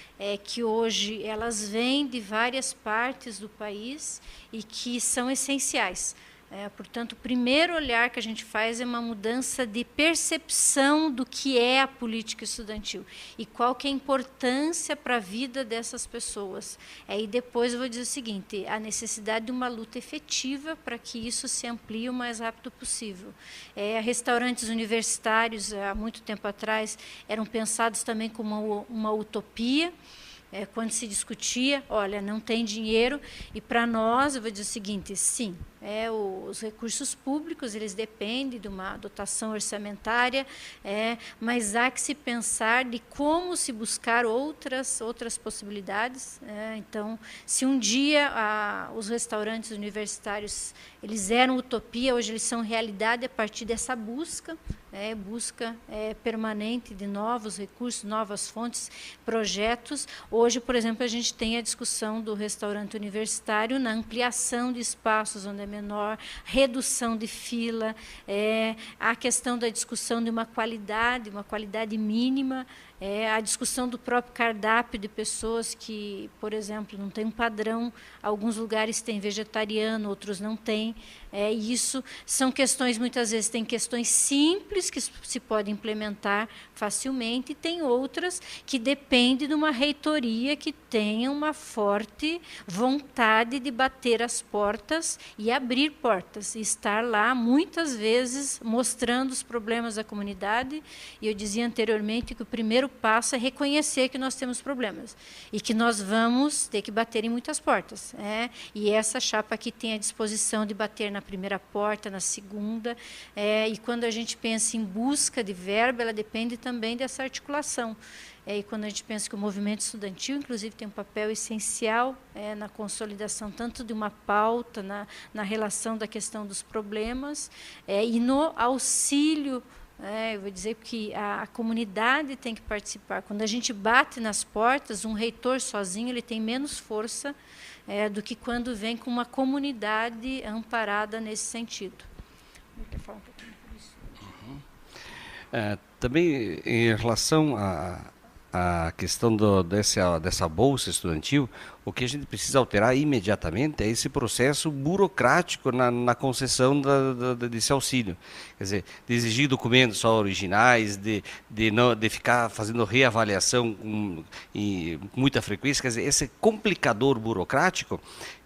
que hoje elas vêm de várias partes do país e que são essenciais. Portanto, o primeiro olhar que a gente faz é uma mudança de percepção do que é a política estudantil e qual que é a importância para a vida dessas pessoas. E depois eu vou dizer o seguinte, a necessidade de uma luta efetiva para que isso se amplie o mais rápido possível. Restaurantes universitários, há muito tempo atrás, eram pensados também como uma utopia. Quando se discutia, olha, não tem dinheiro, e para nós, eu vou dizer o seguinte, sim, os recursos públicos, eles dependem de uma dotação orçamentária, mas há que se pensar de como se buscar outras possibilidades. Então, se um dia os restaurantes universitários, eles eram utopia, hoje eles são realidade a partir dessa busca, busca permanente de novos recursos, novas fontes, projetos. Hoje, por exemplo, a gente tem a discussão do restaurante universitário na ampliação de espaços onde é menor, redução de fila, a questão da discussão de uma qualidade mínima, a discussão do próprio cardápio de pessoas que, por exemplo, não tem um padrão, alguns lugares têm vegetariano, outros não têm. Isso são questões, muitas vezes, tem questões simples que se podem implementar facilmente, e tem outras que dependem de uma reitoria que tenha uma forte vontade de bater as portas e abrir portas, e estar lá, muitas vezes, mostrando os problemas da comunidade. E eu dizia anteriormente que o primeiro passo é reconhecer que nós temos problemas e que nós vamos ter que bater em muitas portas. E essa chapa aqui tem a disposição de bater na primeira porta, na segunda, e quando a gente pensa em busca de verba, ela depende também dessa articulação. E quando a gente pensa que o movimento estudantil, inclusive, tem um papel essencial na consolidação tanto de uma pauta, na relação da questão dos problemas, e no auxílio. Eu vou dizer que a comunidade tem que participar. Quando a gente bate nas portas, um reitor sozinho ele tem menos força do que quando vem com uma comunidade amparada nesse sentido. Quer falar um pouquinho por isso? Também em relação a questão dessa bolsa estudantil, o que a gente precisa alterar imediatamente é esse processo burocrático na concessão desse auxílio. Quer dizer, de exigir documentos só originais, de ficar fazendo reavaliação com muita frequência, quer dizer, esse complicador burocrático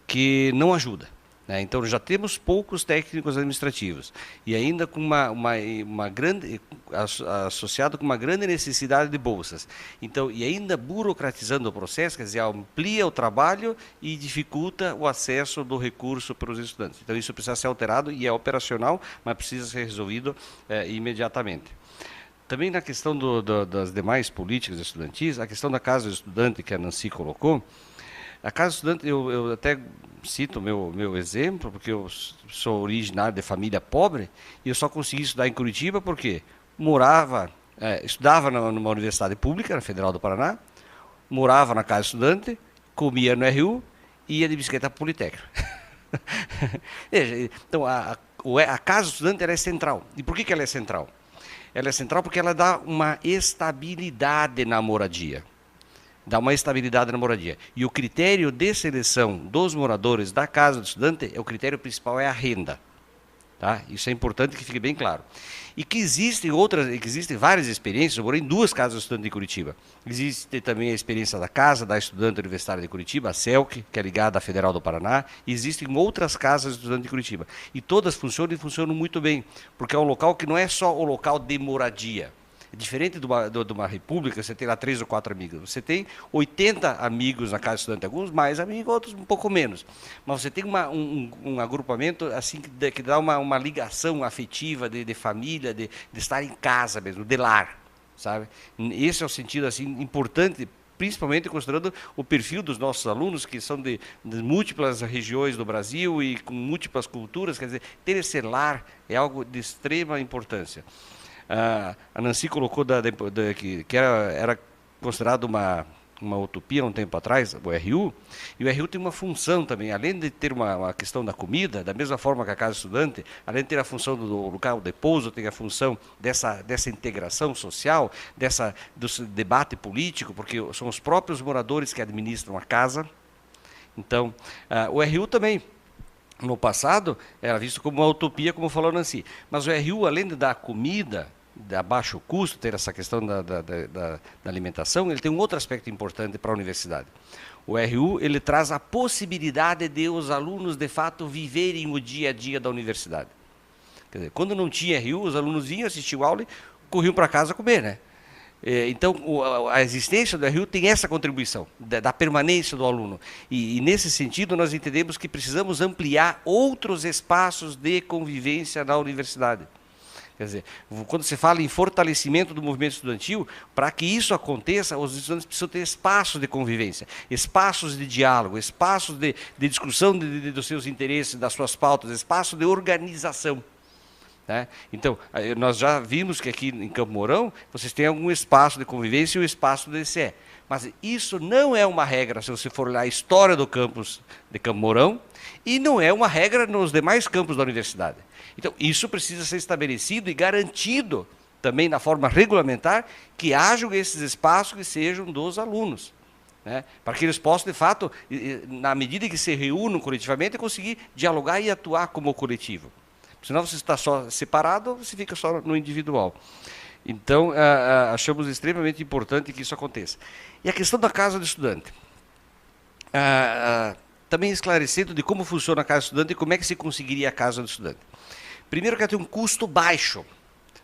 que não ajuda. Então já temos poucos técnicos administrativos e ainda com uma grande associado com uma grande necessidade de bolsas. Então, e ainda burocratizando o processo, quer dizer, amplia o trabalho e dificulta o acesso do recurso para os estudantes. Então isso precisa ser alterado e é operacional, mas precisa ser resolvido imediatamente. Também na questão das demais políticas estudantis, a questão da casa do estudante que a Nancy colocou. A casa do estudante, eu até cito meu exemplo, porque eu sou originário de família pobre e eu só consegui estudar em Curitiba porque estudava numa universidade pública, na Federal do Paraná, morava na casa do estudante, comia no RU e ia de bicicleta para o Politécnico. Então, a casa do estudante ela é central. E por que ela é central? Ela é central porque ela dá uma estabilidade na moradia. E o critério de seleção dos moradores da casa do estudante, o critério principal é a renda. Tá? Isso é importante que fique bem claro. E que existem várias experiências, eu morei em 2 casas do estudante de Curitiba. Existe também a experiência da Casa da Estudante Universitária de Curitiba, a CELC, que é ligada à Federal do Paraná. E existem outras casas de estudante de Curitiba. E todas funcionam e funcionam muito bem, porque é um local que não é só o local de moradia. Diferente de uma república, você tem lá 3 ou 4 amigos. Você tem 80 amigos na casa estudante, alguns mais amigos, outros um pouco menos. Mas você tem um agrupamento assim que dá uma ligação afetiva de família, de estar em casa mesmo, de lar, sabe? Esse é o sentido assim importante, principalmente considerando o perfil dos nossos alunos, que são de múltiplas regiões do Brasil e com múltiplas culturas. Quer dizer, ter esse lar é algo de extrema importância. A Nancy colocou que era considerado uma utopia há um tempo atrás, o RU, e o RU tem uma função também, além de ter uma questão da comida, da mesma forma que a casa estudante, além de ter a função do local de pouso, tem a função dessa integração social, do debate político, porque são os próprios moradores que administram a casa. Então, o RU também, no passado, era visto como uma utopia, como falou Nancy. Mas o RU, além de dar comida, de baixo custo, ter essa questão da alimentação, ele tem um outro aspecto importante para a universidade. O RU, ele traz a possibilidade de os alunos, de fato, viverem o dia a dia da universidade. Quer dizer, quando não tinha RU, os alunos vinham, assistiam aula e corriam para casa comer, né? Então, a existência do RU tem essa contribuição, da permanência do aluno. E nesse sentido, nós entendemos que precisamos ampliar outros espaços de convivência na universidade. Quer dizer, quando se fala em fortalecimento do movimento estudantil, para que isso aconteça, os estudantes precisam ter espaços de convivência, espaços de diálogo, espaços de discussão dos seus interesses, das suas pautas, espaços de organização. Né? Então, nós já vimos que aqui em Campo Mourão, vocês têm algum espaço de convivência e um espaço do DCE. Mas isso não é uma regra, se você for olhar a história do campus de Campo Mourão, e não é uma regra nos demais campos da universidade. Então, isso precisa ser estabelecido e garantido também na forma regulamentar, que hajam esses espaços que sejam dos alunos. Né? Para que eles possam, de fato, na medida que se reúnam coletivamente, conseguir dialogar e atuar como coletivo. Senão você está só separado, você fica só no individual. Então, achamos extremamente importante que isso aconteça. E a questão da casa do estudante. Também esclarecendo de como funciona a casa do estudante e como é que se conseguiria a casa do estudante. Primeiro que ela tem um custo baixo.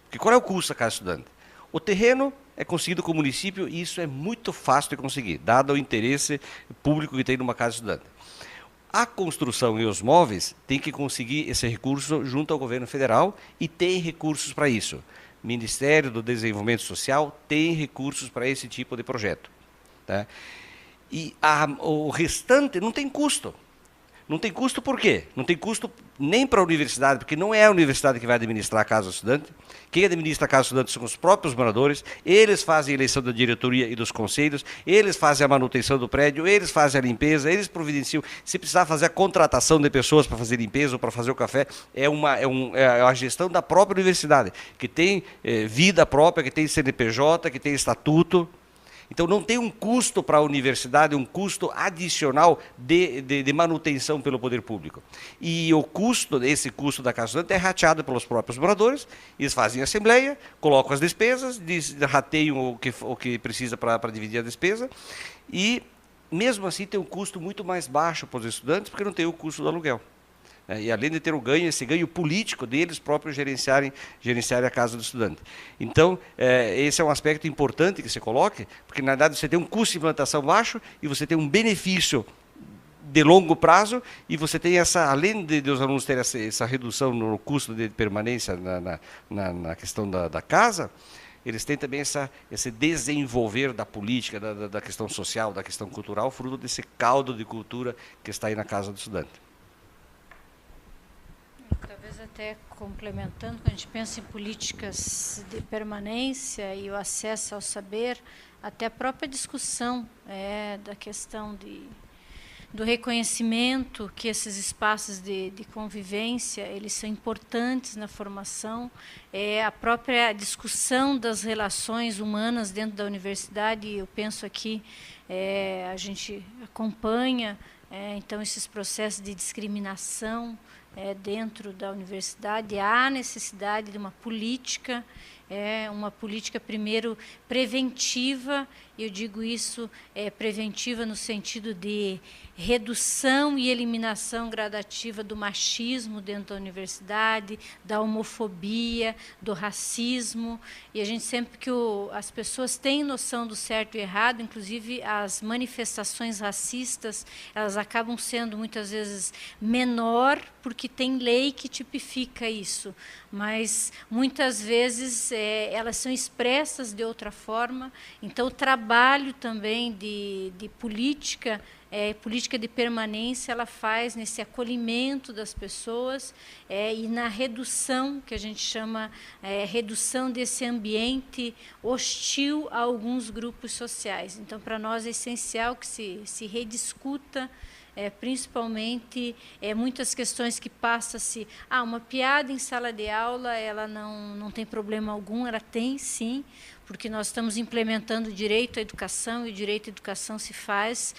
Porque qual é o custo da casa do estudante? O terreno é conseguido com o município e isso é muito fácil de conseguir, dado o interesse público que tem numa casa do estudante. A construção e os móveis tem que conseguir esse recurso junto ao governo federal e tem recursos para isso. O Ministério do Desenvolvimento Social tem recursos para esse tipo de projeto. Tá? E o restante não tem custo. Não tem custo por quê? Não tem custo nem para a universidade, porque não é a universidade que vai administrar a casa do estudante. Quem administra a casa do estudante são os próprios moradores, eles fazem a eleição da diretoria e dos conselhos, eles fazem a manutenção do prédio, eles fazem a limpeza, eles providenciam. Se precisar fazer a contratação de pessoas para fazer limpeza ou para fazer o café, é a gestão da própria universidade, que tem vida própria, que tem CNPJ, que tem estatuto. Então, não tem um custo para a universidade, um custo adicional de manutenção pelo poder público. E esse custo da casa estudante é rateado pelos próprios moradores, eles fazem assembleia, colocam as despesas, rateiam o que precisa para dividir a despesa, e mesmo assim tem um custo muito mais baixo para os estudantes, porque não tem o custo do aluguel. E além de ter o ganho, esse ganho político deles próprios gerenciarem a casa do estudante. Então, esse é um aspecto importante que se coloque, porque na verdade você tem um custo de implantação baixo e você tem um benefício de longo prazo, e você tem além de os alunos terem essa redução no custo de permanência na questão da casa, eles têm também esse desenvolver da política, da questão social, da questão cultural, fruto desse caldo de cultura que está aí na casa do estudante. Talvez até complementando, quando a gente pensa em políticas de permanência e o acesso ao saber, até a própria discussão da questão do reconhecimento que esses espaços de convivência, eles são importantes na formação, a própria discussão das relações humanas dentro da universidade. Eu penso aqui, a gente acompanha, então, esses processos de discriminação dentro da universidade. Há necessidade de uma política primeiro preventiva. Eu digo isso preventiva no sentido de redução e eliminação gradativa do machismo dentro da universidade, da homofobia, do racismo. E a gente sempre que as pessoas têm noção do certo e errado, inclusive as manifestações racistas, elas acabam sendo muitas vezes menor, porque tem lei que tipifica isso, mas muitas vezes elas são expressas de outra forma. Então, o trabalho também de política, política de permanência, ela faz nesse acolhimento das pessoas e na redução, que a gente chama redução desse ambiente hostil a alguns grupos sociais. Então, para nós é essencial que se rediscuta principalmente muitas questões que passa-se, uma piada em sala de aula, ela não tem problema algum, ela tem sim, porque nós estamos implementando o direito à educação, e o direito à educação se faz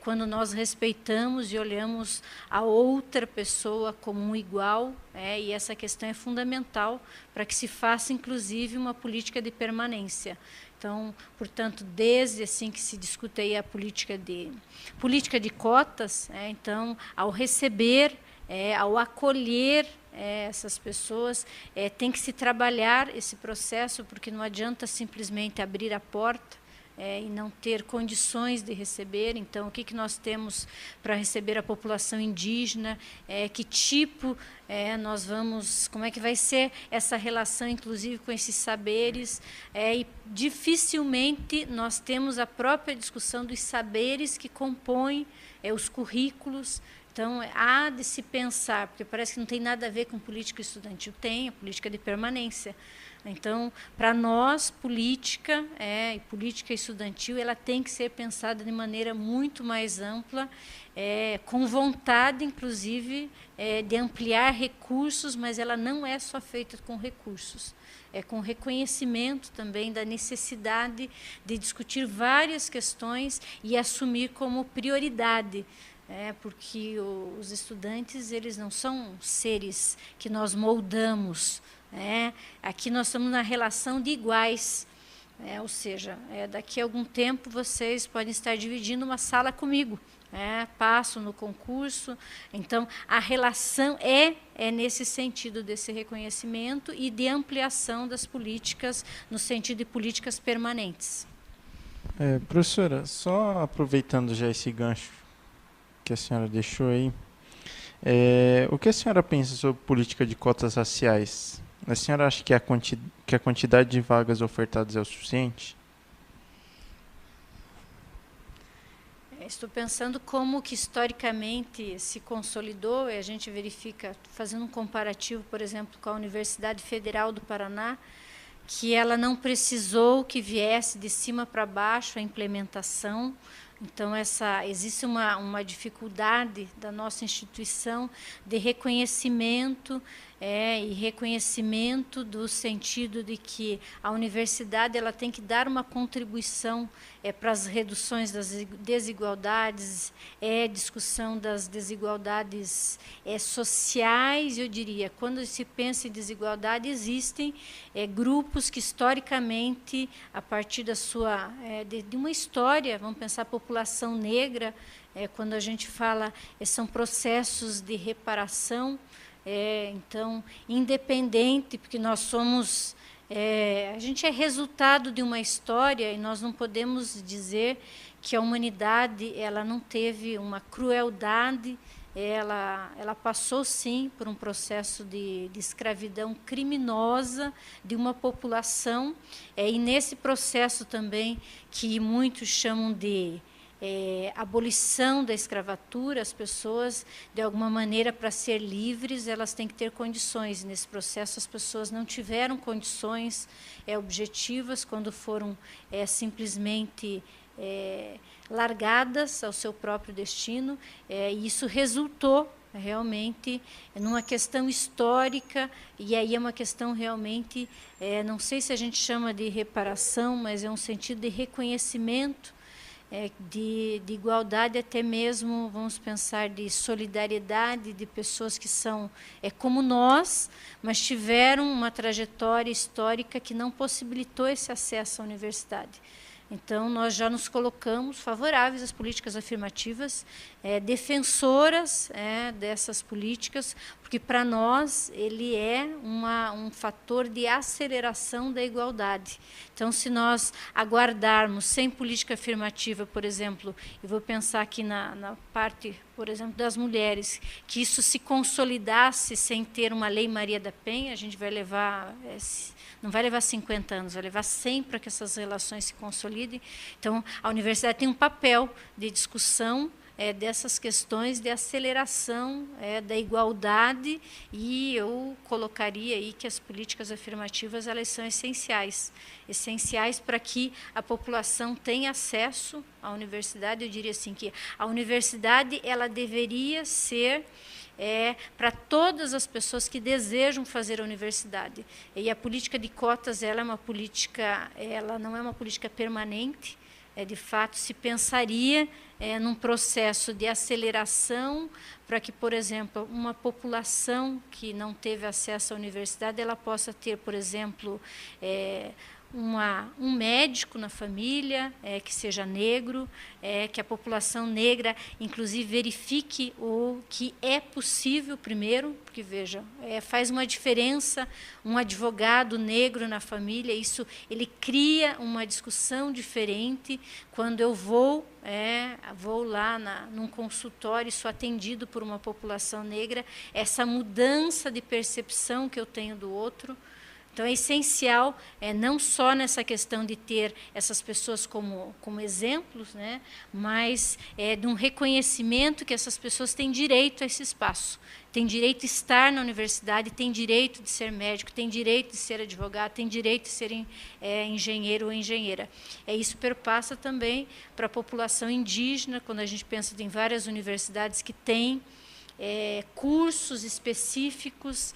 quando nós respeitamos e olhamos a outra pessoa como um igual, e essa questão é fundamental para que se faça, inclusive, uma política de permanência. Então, portanto, desde assim que se discute aí a política de cotas, então, ao receber, ao acolher essas pessoas, tem que se trabalhar esse processo, porque não adianta simplesmente abrir a porta e não ter condições de receber. Então, o que nós temos para receber a população indígena, que tipo nós vamos, como é que vai ser essa relação, inclusive, com esses saberes, e dificilmente nós temos a própria discussão dos saberes que compõem os currículos. Então, há de se pensar, porque parece que não tem nada a ver com política estudantil, tem a política de permanência. Então, para nós, política e política estudantil, ela tem que ser pensada de maneira muito mais ampla, com vontade, inclusive, de ampliar recursos, mas ela não é só feita com recursos. É com reconhecimento também da necessidade de discutir várias questões e assumir como prioridade. Porque os estudantes, eles não são seres que nós moldamos. Aqui nós estamos na relação de iguais, ou seja, daqui a algum tempo vocês podem estar dividindo uma sala comigo, passo no concurso. Então, a relação é nesse sentido desse reconhecimento e de ampliação das políticas, no sentido de políticas permanentes. Professora, só aproveitando já esse gancho que a senhora deixou aí, o que a senhora pensa sobre política de cotas raciais? A senhora acha que a quantidade de vagas ofertadas é o suficiente? Estou pensando como que historicamente se consolidou, e a gente verifica, fazendo um comparativo, por exemplo, com a Universidade Federal do Paraná, que ela não precisou que viesse de cima para baixo a implementação. Então, existe uma dificuldade da nossa instituição de reconhecimento e reconhecimento do sentido de que a universidade ela tem que dar uma contribuição para as reduções das desigualdades, discussão das desigualdades sociais, eu diria. Quando se pensa em desigualdade, existem grupos que historicamente, a partir da sua de uma história, vamos pensar a população negra, quando a gente fala, são processos de reparação. Então, independente, porque nós somos, a gente é resultado de uma história e nós não podemos dizer que a humanidade ela não teve uma crueldade, ela passou sim por um processo de escravidão criminosa de uma população, e nesse processo também que muitos chamam de abolição da escravatura, as pessoas, de alguma maneira, para ser livres, elas têm que ter condições. Nesse processo, as pessoas não tiveram condições objetivas quando foram simplesmente largadas ao seu próprio destino, e isso resultou realmente numa questão histórica, e aí é uma questão realmente, não sei se a gente chama de reparação, mas é um sentido de reconhecimento, de igualdade, até mesmo, vamos pensar, de solidariedade, de pessoas que são como nós, mas tiveram uma trajetória histórica que não possibilitou esse acesso à universidade. Então, nós já nos colocamos favoráveis às políticas afirmativas, defensoras dessas políticas, porque para nós ele é um fator de aceleração da igualdade. Então, se nós aguardarmos sem política afirmativa, por exemplo, e vou pensar aqui na parte, por exemplo, das mulheres, que isso se consolidasse sem ter uma lei Maria da Penha, a gente vai levar... não vai levar 50 anos, vai levar 100 para que essas relações se consolidem. Então, a universidade tem um papel de discussão dessas questões de aceleração da igualdade, e eu colocaria aí que as políticas afirmativas elas são essenciais para que a população tenha acesso à universidade. Eu diria assim que a universidade ela deveria ser para todas as pessoas que desejam fazer a universidade. E a política de cotas ela é uma política, ela não é uma política permanente. De fato, se pensaria num processo de aceleração para que, por exemplo, uma população que não teve acesso à universidade, ela possa ter, por exemplo, um médico na família, que seja negro, que a população negra, inclusive, verifique o que é possível primeiro, porque, veja, faz uma diferença um advogado negro na família, isso ele cria uma discussão diferente. Quando eu vou lá num consultório e sou atendido por uma população negra, essa mudança de percepção que eu tenho do outro. Então, é essencial, não só nessa questão de ter essas pessoas como exemplos, mas de um reconhecimento que essas pessoas têm direito a esse espaço, têm direito de estar na universidade, têm direito de ser médico, têm direito de ser advogado, têm direito de ser engenheiro ou engenheira. Isso perpassa também para a população indígena, quando a gente pensa em várias universidades que têm cursos específicos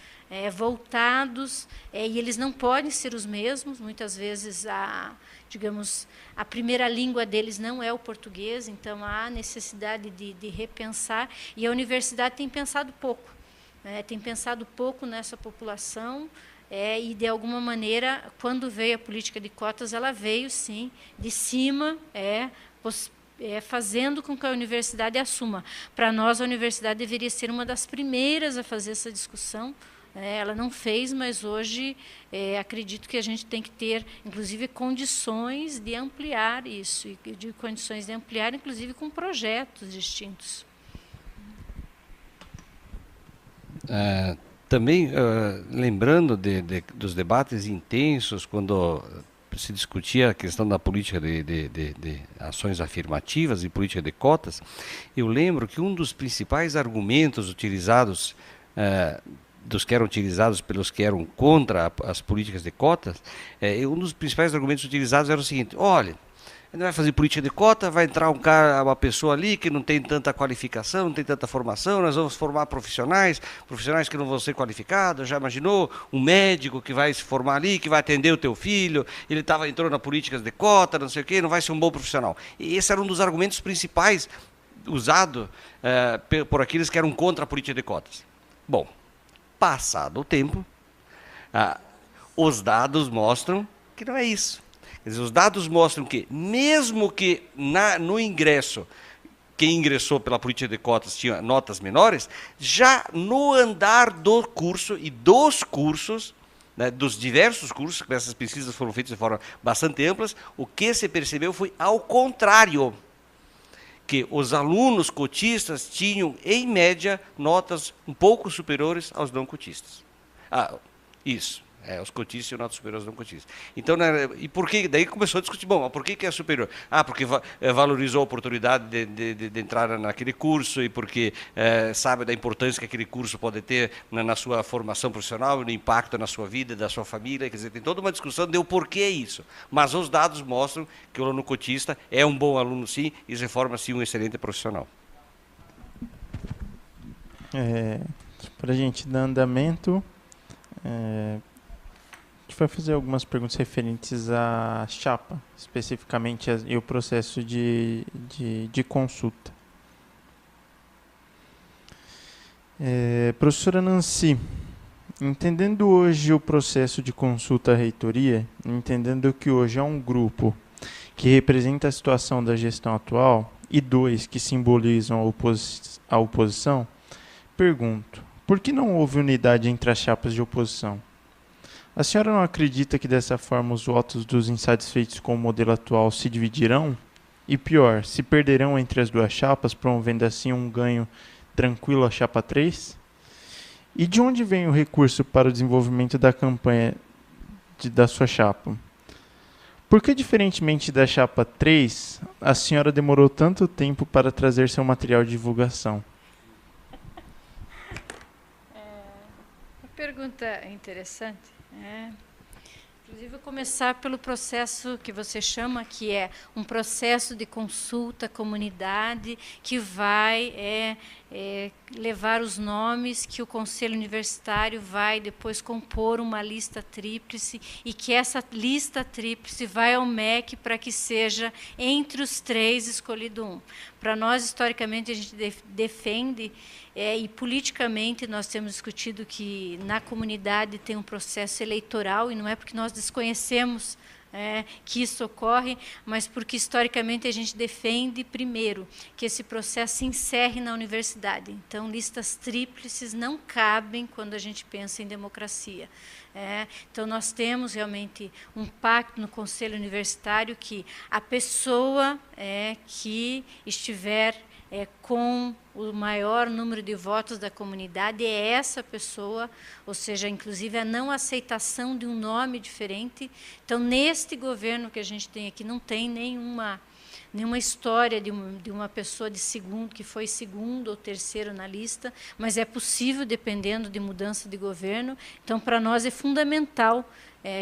voltados, e eles não podem ser os mesmos. Muitas vezes a primeira língua deles não é o português, então há necessidade de repensar, e a universidade tem pensado pouco nessa população, e de alguma maneira, quando veio a política de cotas, ela veio sim de cima, fazendo com que a universidade assuma. Para nós, a universidade deveria ser uma das primeiras a fazer essa discussão. Ela não fez, mas hoje acredito que a gente tem que ter, inclusive, condições de ampliar isso, e de condições de ampliar, inclusive, com projetos distintos. Também, lembrando dos debates intensos, quando se discutia a questão da política de ações afirmativas e política de cotas, eu lembro que um dos principais argumentos utilizados dos que eram utilizados pelos que eram contra as políticas de cotas, um dos principais argumentos utilizados era o seguinte: olha, não vai fazer política de cota, vai entrar uma pessoa ali que não tem tanta qualificação, não tem tanta formação, nós vamos formar profissionais que não vão ser qualificados. Já imaginou um médico que vai se formar ali, que vai atender o teu filho, ele entrou na política de cota, não sei o quê, não vai ser um bom profissional. E esse era um dos argumentos principais usado por aqueles que eram contra a política de cotas. Bom, passado o tempo, os dados mostram que não é isso. Quer dizer, os dados mostram que, mesmo que no ingresso, quem ingressou pela política de cotas tinha notas menores, já no andar do curso e dos cursos, né, dos diversos cursos, que essas pesquisas foram feitas de forma bastante amplas, o que se percebeu foi ao contrário, que os alunos cotistas tinham, em média, notas um pouco superiores aos não cotistas. Isso. Os cotistas tinham notas superiores aos não cotistas. Então, e por que? Daí começou a discutir, bom, mas por que é superior? Porque valorizou a oportunidade de entrar naquele curso e porque sabe da importância que aquele curso pode ter na sua formação profissional, no impacto na sua vida, da sua família. Quer dizer, tem toda uma discussão de o porquê é isso. Mas os dados mostram que o aluno cotista é um bom aluno, sim, e se forma, sim, um excelente profissional. Para a gente dar andamento, a gente vai fazer algumas perguntas referentes à chapa, especificamente e o processo de consulta. Professora Nancy, entendendo hoje o processo de consulta à reitoria, entendendo que hoje é um grupo que representa a situação da gestão atual e dois que simbolizam a oposição, pergunto, por que não houve unidade entre as chapas de oposição? A senhora não acredita que dessa forma os votos dos insatisfeitos com o modelo atual se dividirão? E pior, se perderão entre as duas chapas, promovendo assim um ganho tranquilo à chapa 3? E de onde vem o recurso para o desenvolvimento da campanha da sua chapa? Por que, diferentemente da chapa 3, a senhora demorou tanto tempo para trazer seu material de divulgação? Uma pergunta interessante. Inclusive, vou começar pelo processo que você chama, que é um processo de consulta à comunidade, que vai levar os nomes, que o Conselho Universitário vai depois compor uma lista tríplice, e que essa lista tríplice vai ao MEC para que seja, entre os 3, escolhido um. Para nós, historicamente, a gente defende, e politicamente nós temos discutido que na comunidade tem um processo eleitoral, e não é porque nós desconhecemos que isso ocorre, mas porque historicamente a gente defende, primeiro, que esse processo se encerre na universidade. Então, listas tríplices não cabem quando a gente pensa em democracia. Então, nós temos realmente um pacto no Conselho Universitário que a pessoa que estiver com o maior número de votos da comunidade é essa pessoa, ou seja, inclusive a não aceitação de um nome diferente. Então, neste governo que a gente tem aqui, não tem nenhuma história de uma pessoa de segundo, que foi segundo ou terceiro na lista, mas é possível dependendo de mudança de governo. Então, para nós é fundamental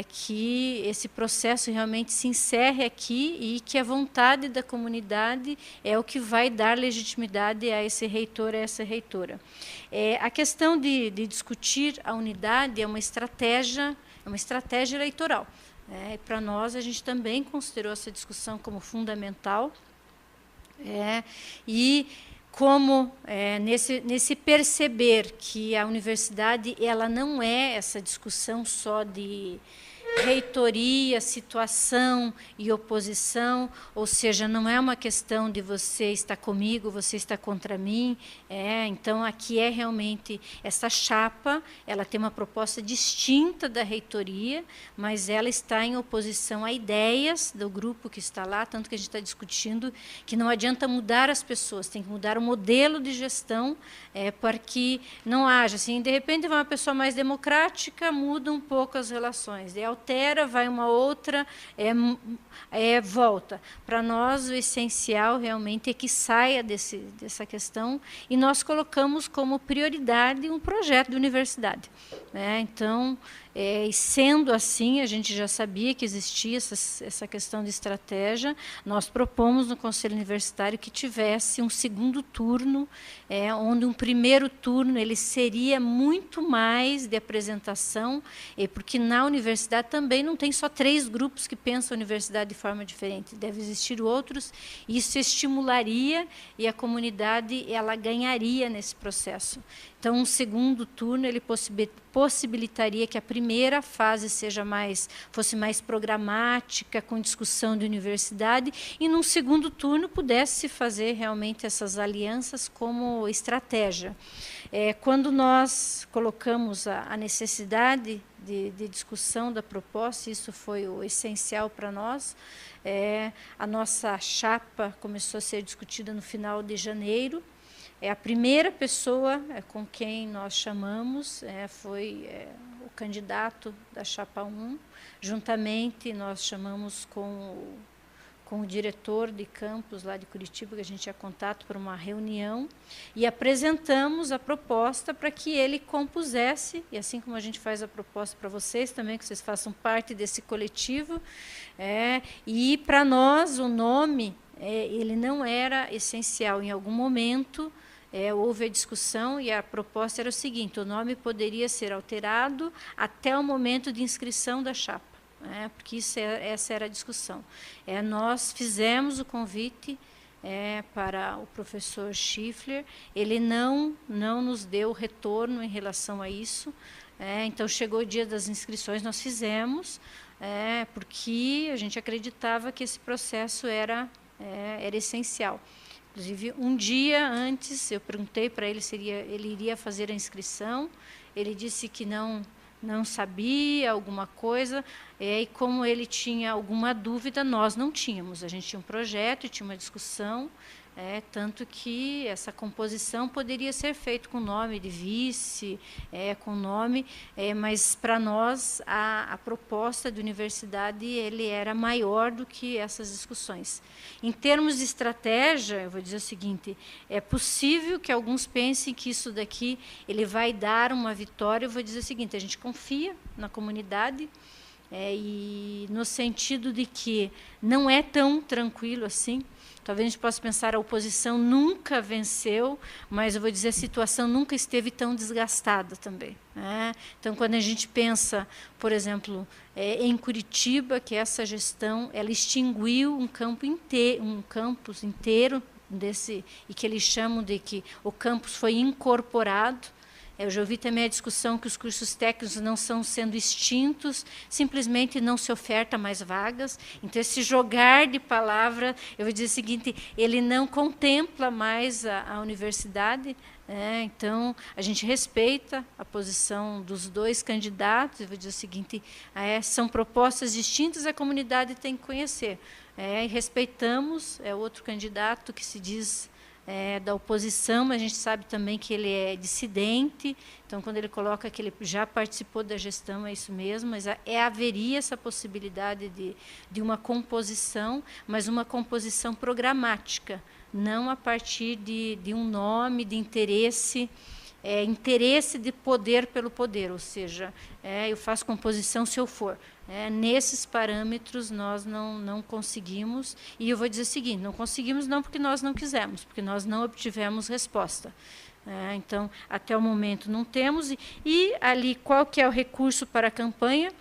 que esse processo realmente se encerre aqui e que a vontade da comunidade é o que vai dar legitimidade a esse reitor, a essa reitora. A questão de discutir a unidade é uma estratégia eleitoral. Para nós, a gente também considerou essa discussão como fundamental. E como nesse perceber que a universidade ela não é essa discussão só de reitoria, situação e oposição, ou seja, não é uma questão de você está comigo, você está contra mim. Então, aqui é realmente essa chapa, ela tem uma proposta distinta da reitoria, mas ela está em oposição a ideias do grupo que está lá, tanto que a gente está discutindo que não adianta mudar as pessoas, tem que mudar o modelo de gestão para que não haja, assim, de repente, uma pessoa mais democrática, muda um pouco as relações, é altera, vai uma outra, volta. Para nós, o essencial realmente é que saia dessa questão, e nós colocamos como prioridade um projeto de universidade. Então, sendo assim, a gente já sabia que existia essa questão de estratégia, nós propomos no Conselho Universitário que tivesse um segundo turno, onde um primeiro turno ele seria muito mais de apresentação, porque na universidade também não tem só 3 grupos que pensam a universidade de forma diferente, deve existir outros, isso estimularia e a comunidade ela ganharia nesse processo. Então, um segundo turno ele possibilitaria que a primeira fase fosse mais programática, com discussão de universidade, e num segundo turno pudesse fazer realmente essas alianças como estratégia. Quando nós colocamos a necessidade de discussão da proposta, isso foi o essencial para nós. A nossa chapa começou a ser discutida no final de janeiro. A primeira pessoa com quem nós chamamos foi o candidato da chapa 1. Juntamente, nós chamamos com o diretor de campus lá de Curitiba, que a gente tinha contato para uma reunião, e apresentamos a proposta para que ele compusesse, e assim como a gente faz a proposta para vocês também, que vocês façam parte desse coletivo. E para nós o nome ele não era essencial. Em algum momento houve a discussão e a proposta era o seguinte: o nome poderia ser alterado até o momento de inscrição da chapa, porque essa era a discussão. Nós fizemos o convite para o professor Schiffler, ele não nos deu retorno em relação a isso. Então, chegou o dia das inscrições, nós fizemos, porque a gente acreditava que esse processo era essencial. Inclusive, um dia antes, eu perguntei para ele se ele iria fazer a inscrição, ele disse que não sabia alguma coisa, e como ele tinha alguma dúvida, nós não tínhamos. A gente tinha um projeto e tinha uma discussão, tanto que essa composição poderia ser feita com nome de vice, com nome, mas para nós a proposta da universidade ele era maior do que essas discussões. Em termos de estratégia, eu vou dizer o seguinte: é possível que alguns pensem que isso daqui ele vai dar uma vitória. Eu vou dizer o seguinte: a gente confia na comunidade, e no sentido de que não é tão tranquilo assim. Talvez a gente possa pensar a oposição nunca venceu, mas eu vou dizer a situação nunca esteve tão desgastada também. Então, quando a gente pensa, por exemplo, em Curitiba, que essa gestão ela extinguiu um campus inteiro desse, e que eles chamam de que o campus foi incorporado. Eu já ouvi também a discussão que os cursos técnicos não estão sendo extintos, simplesmente não se oferta mais vagas. Então, esse jogar de palavra, eu vou dizer o seguinte: ele não contempla mais a universidade. Então, a gente respeita a posição dos 2 candidatos. Eu vou dizer o seguinte: são propostas distintas, a comunidade tem que conhecer. E respeitamos outro candidato que se diz da oposição, mas a gente sabe também que ele é dissidente. Então, quando ele coloca que ele já participou da gestão, é isso mesmo, mas haveria essa possibilidade de uma composição, mas uma composição programática, não a partir de um nome, de interesse, interesse de poder pelo poder, ou seja, eu faço composição se eu for. Nesses parâmetros nós não conseguimos, e eu vou dizer o seguinte: não conseguimos não porque nós não quisemos, porque nós não obtivemos resposta. Então, até o momento não temos, e ali qual que é o recurso para a campanha?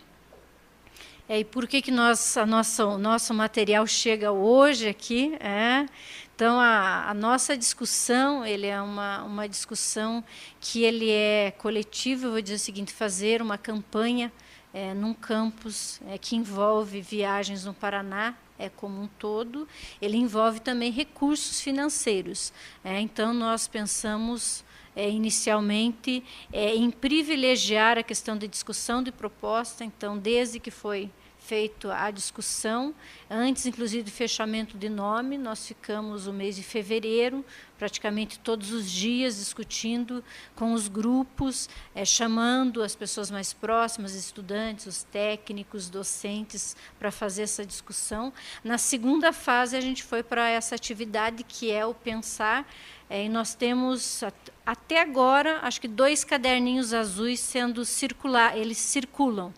E por que o nosso material chega hoje aqui? Então, a nossa discussão ele é uma discussão que ele é coletiva. Eu vou dizer o seguinte: fazer uma campanha num campus que envolve viagens no Paraná como um todo, ele envolve também recursos financeiros. Então, nós pensamos inicialmente em privilegiar a questão de discussão de proposta. Então, desde que foi feito a discussão, antes inclusive do fechamento de nome, nós ficamos o mês de fevereiro, praticamente todos os dias discutindo com os grupos, chamando as pessoas mais próximas, estudantes, os técnicos, docentes, para fazer essa discussão. Na segunda fase, a gente foi para essa atividade que é o pensar, e nós temos, até agora, acho que 2 caderninhos azuis sendo eles circulam.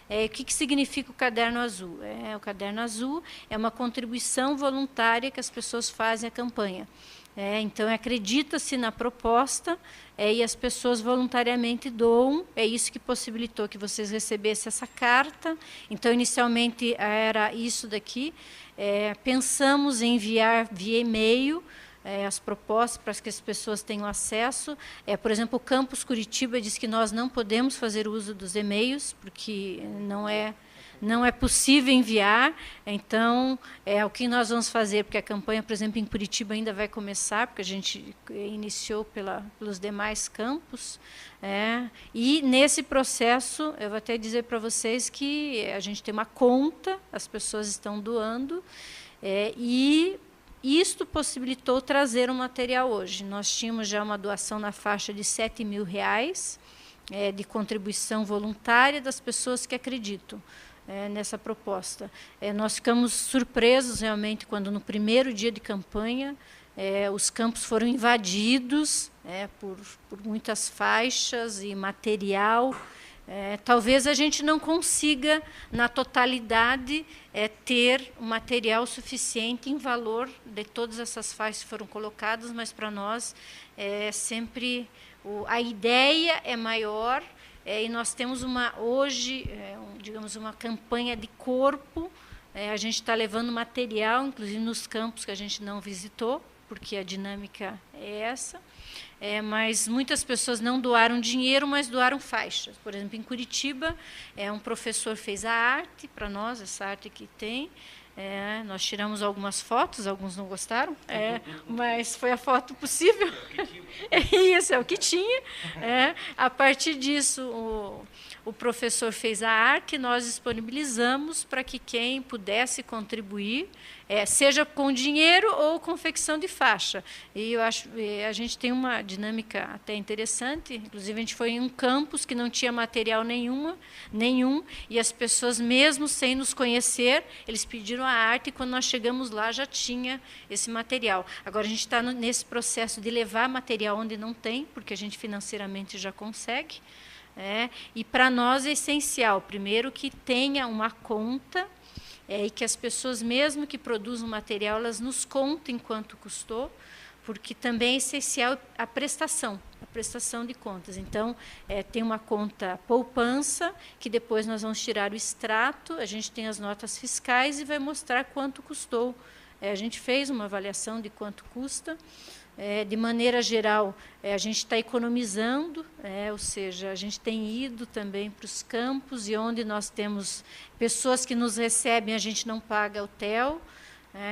O que significa o caderno azul? O caderno azul é uma contribuição voluntária que as pessoas fazem à campanha. Então, acredita-se na proposta e as pessoas voluntariamente doam. É isso que possibilitou que vocês recebessem essa carta. Então, inicialmente, era isso daqui. Pensamos em enviar via e-mail as propostas para que as pessoas tenham acesso. Por exemplo, o Campus Curitiba diz que nós não podemos fazer uso dos e-mails, porque não é possível enviar. Então, o que nós vamos fazer, porque a campanha, por exemplo, em Curitiba ainda vai começar, porque a gente iniciou pelos demais campos. E, nesse processo, eu vou até dizer para vocês que a gente tem uma conta, as pessoas estão doando, e isto possibilitou trazer o material hoje. Nós tínhamos já uma doação na faixa de R$ 7.000, de contribuição voluntária das pessoas que acreditam nessa proposta. Nós ficamos surpresos, realmente, quando, no primeiro dia de campanha, os campos foram invadidos por muitas faixas e material. Talvez a gente não consiga, na totalidade, ter um material suficiente em valor de todas essas faixas que foram colocadas, mas, para nós, sempre a ideia é maior, e nós temos hoje, digamos, uma campanha de corpo. A gente está levando material, inclusive nos campos que a gente não visitou, porque a dinâmica é essa. Mas muitas pessoas não doaram dinheiro, mas doaram faixas. Por exemplo, em Curitiba, um professor fez a arte para nós, essa arte que tem. Nós tiramos algumas fotos, alguns não gostaram, mas foi a foto possível. Isso, é o que tinha. A partir disso, o professor fez a arte, nós disponibilizamos para que quem pudesse contribuir, seja com dinheiro ou confecção de faixa. E eu acho a gente tem uma dinâmica até interessante. Inclusive, a gente foi em um campus que não tinha material nenhum, e as pessoas, mesmo sem nos conhecer, eles pediram a arte, e quando nós chegamos lá já tinha esse material. Agora, a gente está nesse processo de levar material onde não tem, porque a gente financeiramente já consegue. E para nós é essencial, primeiro, que tenha uma conta, e que as pessoas, mesmo que produzam material, elas nos contem quanto custou, porque também é essencial a prestação de contas. Então, tem uma conta poupança, que depois nós vamos tirar o extrato, a gente tem as notas fiscais e vai mostrar quanto custou. A gente fez uma avaliação de quanto custa. De maneira geral, a gente está economizando, ou seja, a gente tem ido também para os campos, e onde nós temos pessoas que nos recebem, a gente não paga hotel.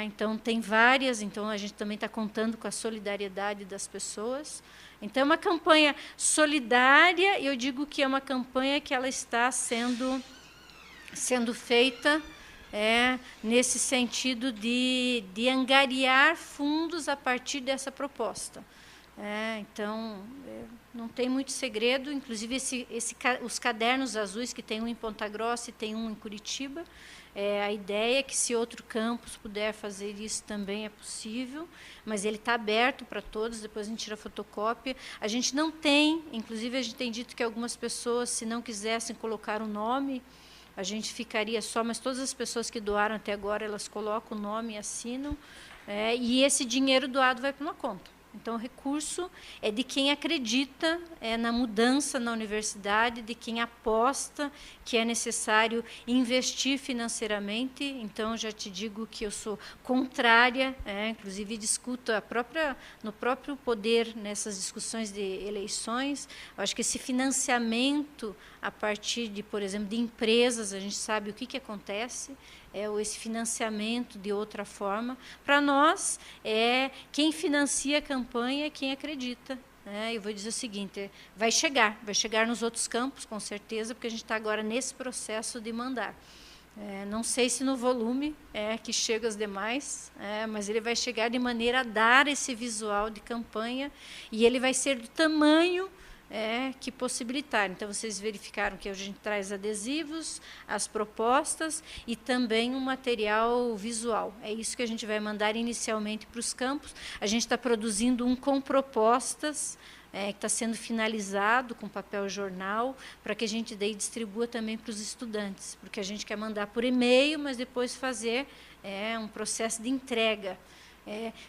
Então, tem várias, então a gente também está contando com a solidariedade das pessoas. Então, é uma campanha solidária, e eu digo que é uma campanha que ela está sendo feita nesse sentido de angariar fundos a partir dessa proposta. Então, não tem muito segredo. Inclusive, os cadernos azuis, que tem um em Ponta Grossa e tem um em Curitiba, a ideia é que, se outro campus puder fazer isso, também é possível, mas ele está aberto para todos, depois a gente tira a fotocópia. A gente não tem, inclusive, a gente tem dito que algumas pessoas, se não quisessem colocar o nome, a gente ficaria só, mas todas as pessoas que doaram até agora, elas colocam o nome e assinam, e esse dinheiro doado vai para uma conta. Então, o recurso é de quem acredita na mudança na universidade, de quem aposta que é necessário investir financeiramente. Então, já te digo que eu sou contrária, inclusive discuto no próprio poder, nessas discussões de eleições. Eu acho que esse financiamento a partir de, por exemplo, de empresas, a gente sabe o que acontece, esse financiamento de outra forma. Para nós, quem financia a campanha é quem acredita. Eu vou dizer o seguinte, vai chegar nos outros campos, com certeza, porque a gente está agora nesse processo de mandar. Não sei se no volume que chega aos demais, mas ele vai chegar de maneira a dar esse visual de campanha, e ele vai ser do tamanho que possibilitar. Então, vocês verificaram que a gente traz adesivos, as propostas e também um material visual. É isso que a gente vai mandar inicialmente para os campos. A gente está produzindo um com propostas, que está sendo finalizado com papel jornal, para que a gente daí distribua também para os estudantes, porque a gente quer mandar por e-mail, mas depois fazer um processo de entrega.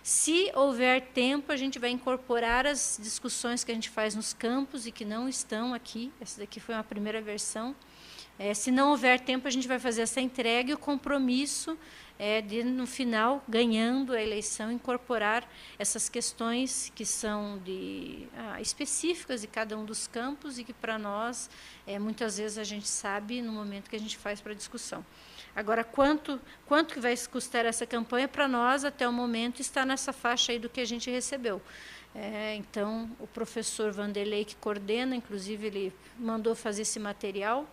Se houver tempo, a gente vai incorporar as discussões que a gente faz nos campos e que não estão aqui. Essa daqui foi uma primeira versão. Se não houver tempo, a gente vai fazer essa entrega e o compromisso de, no final, ganhando a eleição, incorporar essas questões que são específicas de cada um dos campos e que, para nós, muitas vezes a gente sabe no momento que a gente faz para a discussão. Agora, quanto que vai custar essa campanha, para nós, até o momento, está nessa faixa aí do que a gente recebeu. Então, o professor Vanderlei, que coordena, inclusive, ele mandou fazer esse material.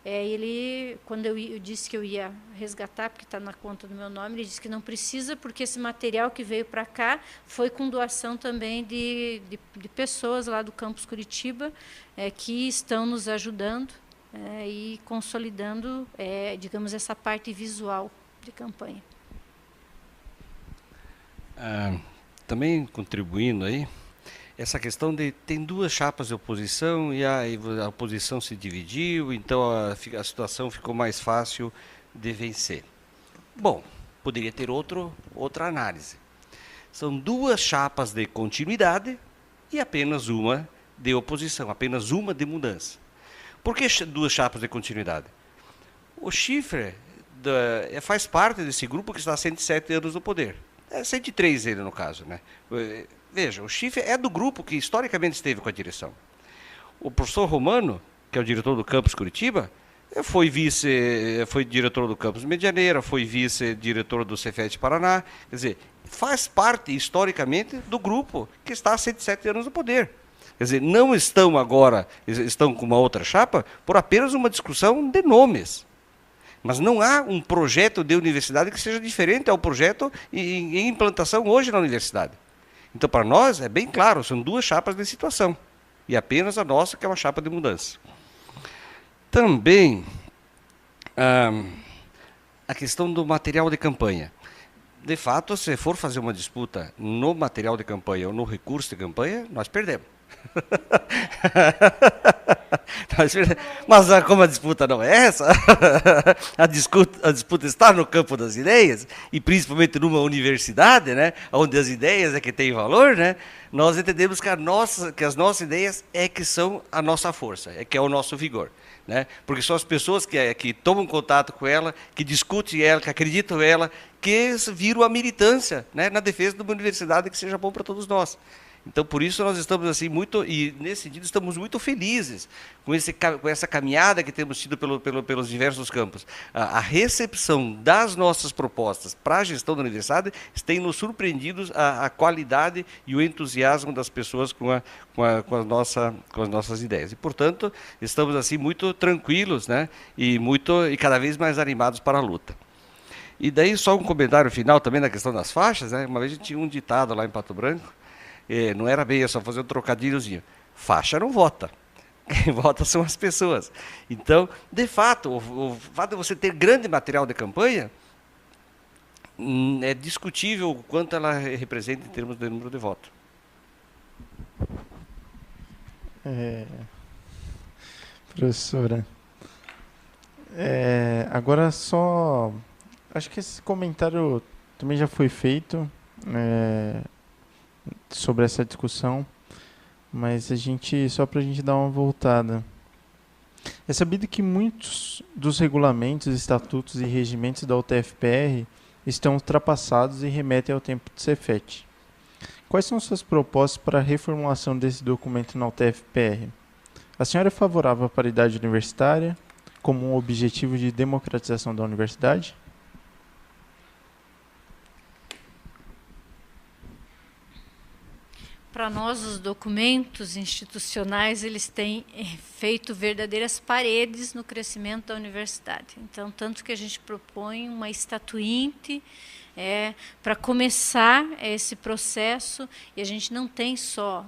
Ele, quando eu disse que eu ia resgatar, porque está na conta do meu nome, ele disse que não precisa, porque esse material que veio para cá foi com doação também de pessoas lá do campus Curitiba, que estão nos ajudando e consolidando, digamos, essa parte visual de campanha. Também contribuindo aí, essa questão de tem duas chapas de oposição e a oposição se dividiu, então a situação ficou mais fácil de vencer. Bom, poderia ter outra análise. São duas chapas de continuidade e apenas uma de oposição, apenas uma de mudança. Por que duas chapas de continuidade? O Schiffer faz parte desse grupo que está há 107 anos no poder. 103 ele, no caso, né? Veja, o Schiffer é do grupo que historicamente esteve com a direção. O professor Romano, que é o diretor do campus Curitiba, foi diretor do campus Medianeira, foi vice-diretor do Cefet Paraná. Quer dizer, faz parte historicamente do grupo que está há 107 anos no poder. Quer dizer, não estão agora, estão com uma outra chapa por apenas uma discussão de nomes. Mas não há um projeto de universidade que seja diferente ao projeto em implantação hoje na universidade. Então, para nós, é bem claro, são duas chapas de situação. E apenas a nossa, que é uma chapa de mudança. Também, a questão do material de campanha. De fato, se for fazer uma disputa no material de campanha ou no recurso de campanha, nós perdemos. Mas como a disputa não é essa, a disputa está no campo das ideias, e principalmente numa universidade, né, onde as ideias é que têm valor, né, nós entendemos que as nossas ideias é que são a nossa força, que é o nosso vigor. Né, porque são as pessoas que tomam contato com ela, que discutem ela, que acreditam nela, que viram a militância, né, na defesa de uma universidade que seja bom para todos nós. Então, por isso, nós estamos assim e nesse sentido, estamos muito felizes com essa caminhada que temos tido pelos diversos campos. A recepção das nossas propostas para a gestão da universidade tem nos surpreendido a qualidade e o entusiasmo das pessoas com as nossas ideias. E, portanto, estamos assim muito tranquilos, né, e cada vez mais animados para a luta. E daí, só um comentário final também na questão das faixas, né? Uma vez a gente tinha um ditado lá em Pato Branco, não era bem, é só fazer um trocadilhozinho. Faixa não vota. Quem vota são as pessoas. Então, de fato, o fato de você ter grande material de campanha é discutível o quanto ela representa em termos de número de voto. Professora, agora só... Acho que esse comentário também já foi feito sobre essa discussão, mas só para a gente dar uma voltada. É sabido que muitos dos regulamentos, estatutos e regimentos da UTF-PR estão ultrapassados e remetem ao tempo de Cefet. Quais são suas propostas para a reformulação desse documento na UTF-PR? A senhora é favorável à paridade universitária como um objetivo de democratização da universidade? Para para nós os documentos institucionais eles têm feito verdadeiras paredes no crescimento da universidade. Então, tanto que a gente propõe uma estatuinte para começar esse processo, e a gente não tem só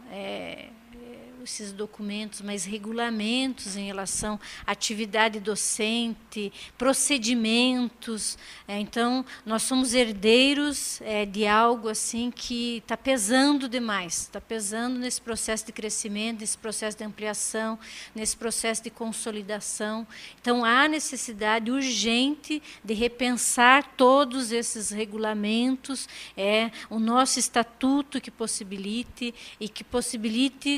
esses documentos, mas regulamentos em relação à atividade docente, procedimentos. Então, nós somos herdeiros de algo assim que está pesando demais, está pesando nesse processo de crescimento, nesse processo de ampliação, nesse processo de consolidação. Então, há necessidade urgente de repensar todos esses regulamentos, o nosso estatuto que possibilite,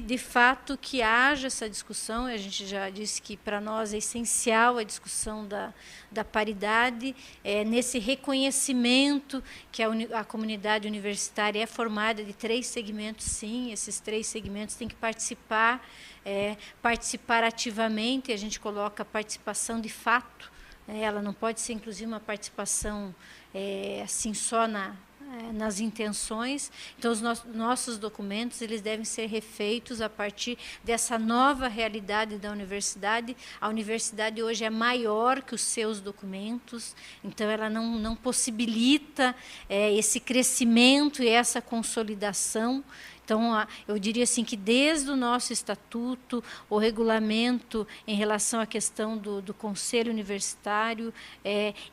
de fato, que haja essa discussão. A gente já disse que para nós é essencial a discussão da paridade, nesse reconhecimento que a comunidade universitária é formada de 3 segmentos, sim, esses 3 segmentos têm que participar ativamente, a gente coloca a participação de fato, ela não pode ser, inclusive, uma participação assim só nas intenções. Então, os nossos documentos eles devem ser refeitos a partir dessa nova realidade da universidade. A universidade hoje é maior que os seus documentos, então ela não possibilita esse crescimento e essa consolidação. Então, eu diria assim que desde o nosso estatuto, o regulamento em relação à questão do conselho universitário,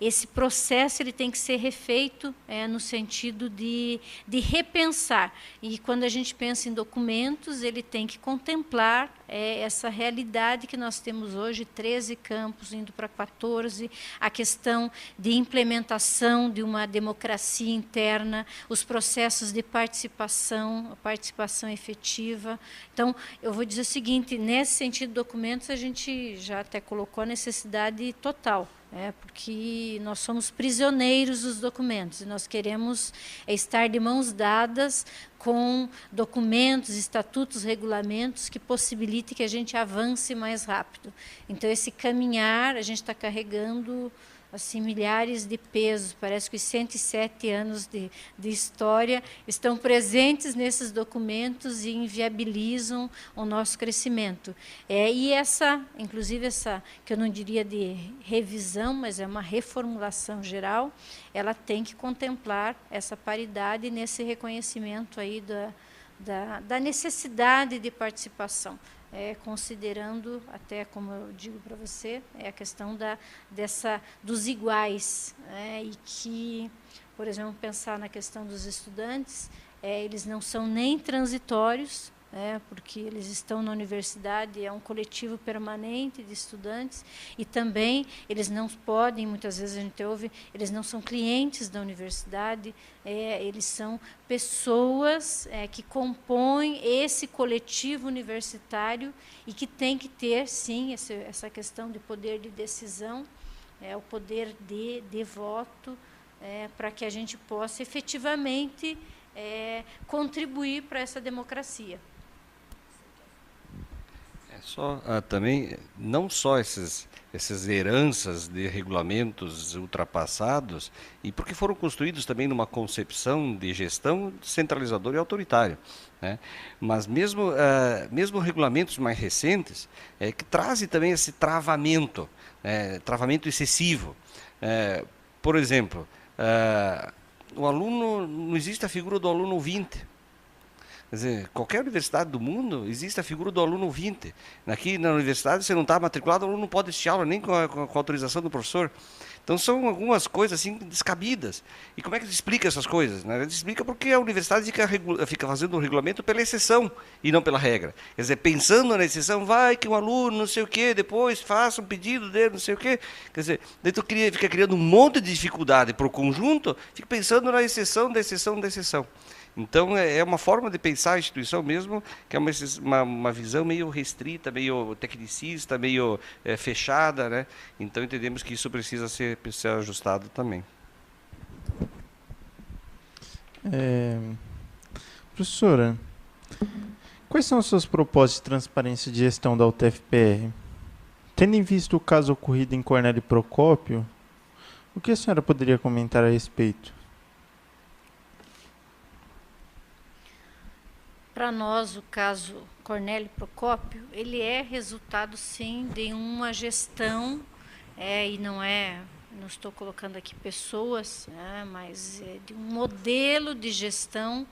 esse processo ele tem que ser refeito no sentido de repensar. E quando a gente pensa em documentos, ele tem que contemplar essa realidade que nós temos hoje, 13 campos indo para 14, a questão de implementação de uma democracia interna, os processos de participação, a participação efetiva. Então, eu vou dizer o seguinte, nesse sentido, documentos, a gente já até colocou a necessidade total, porque nós somos prisioneiros dos documentos, e nós queremos estar de mãos dadas com documentos, estatutos, regulamentos que possibilitem que a gente avance mais rápido. Então, esse caminhar, a gente está carregando assim, milhares de pesos, parece que os 107 anos de história estão presentes nesses documentos e inviabilizam o nosso crescimento. E inclusive essa, que eu não diria de revisão, mas é uma reformulação geral, ela tem que contemplar essa paridade nesse reconhecimento aí da necessidade de participação. Considerando, até como eu digo para você, a questão dos iguais, e que, por exemplo, pensar na questão dos estudantes, eles não são nem transitórios, porque eles estão na universidade, é um coletivo permanente de estudantes, e também eles não podem, muitas vezes a gente ouve, eles não são clientes da universidade, eles são pessoas que compõem esse coletivo universitário e que tem que ter, sim, essa questão de poder de decisão, o poder de voto, para que a gente possa efetivamente contribuir para essa democracia. Também, não só essas heranças de regulamentos ultrapassados, e porque foram construídos também numa concepção de gestão centralizadora e autoritária, mas mesmo regulamentos mais recentes, que trazem também esse travamento excessivo. Por exemplo, o aluno, não existe a figura do aluno ouvinte. Quer dizer, qualquer universidade do mundo existe a figura do aluno ouvinte. Aqui na universidade, você não está matriculado, o aluno não pode assistir aula nem com a autorização do professor. Então, são algumas coisas assim descabidas. E como é que se explica essas coisas? Ele explica porque a universidade fica fazendo um regulamento pela exceção e não pela regra. Quer dizer, pensando na exceção, vai que um aluno, não sei o quê, depois faça um pedido dele, não sei o quê. Quer dizer, daí tu fica criando um monte de dificuldade para o conjunto, fica pensando na exceção da exceção da exceção. Então, é uma forma de pensar a instituição mesmo, que é uma visão meio restrita, meio tecnicista, meio fechada, Então, entendemos que isso precisa ser ajustado também. Professora, quais são os seus propósitos de transparência de gestão da UTFPR? Tendo em vista o caso ocorrido em Cornélio Procópio, o que a senhora poderia comentar a respeito? Para nós, o caso Cornélio Procópio, ele é resultado, sim, de uma gestão, e não estou colocando aqui pessoas, mas de um modelo de gestão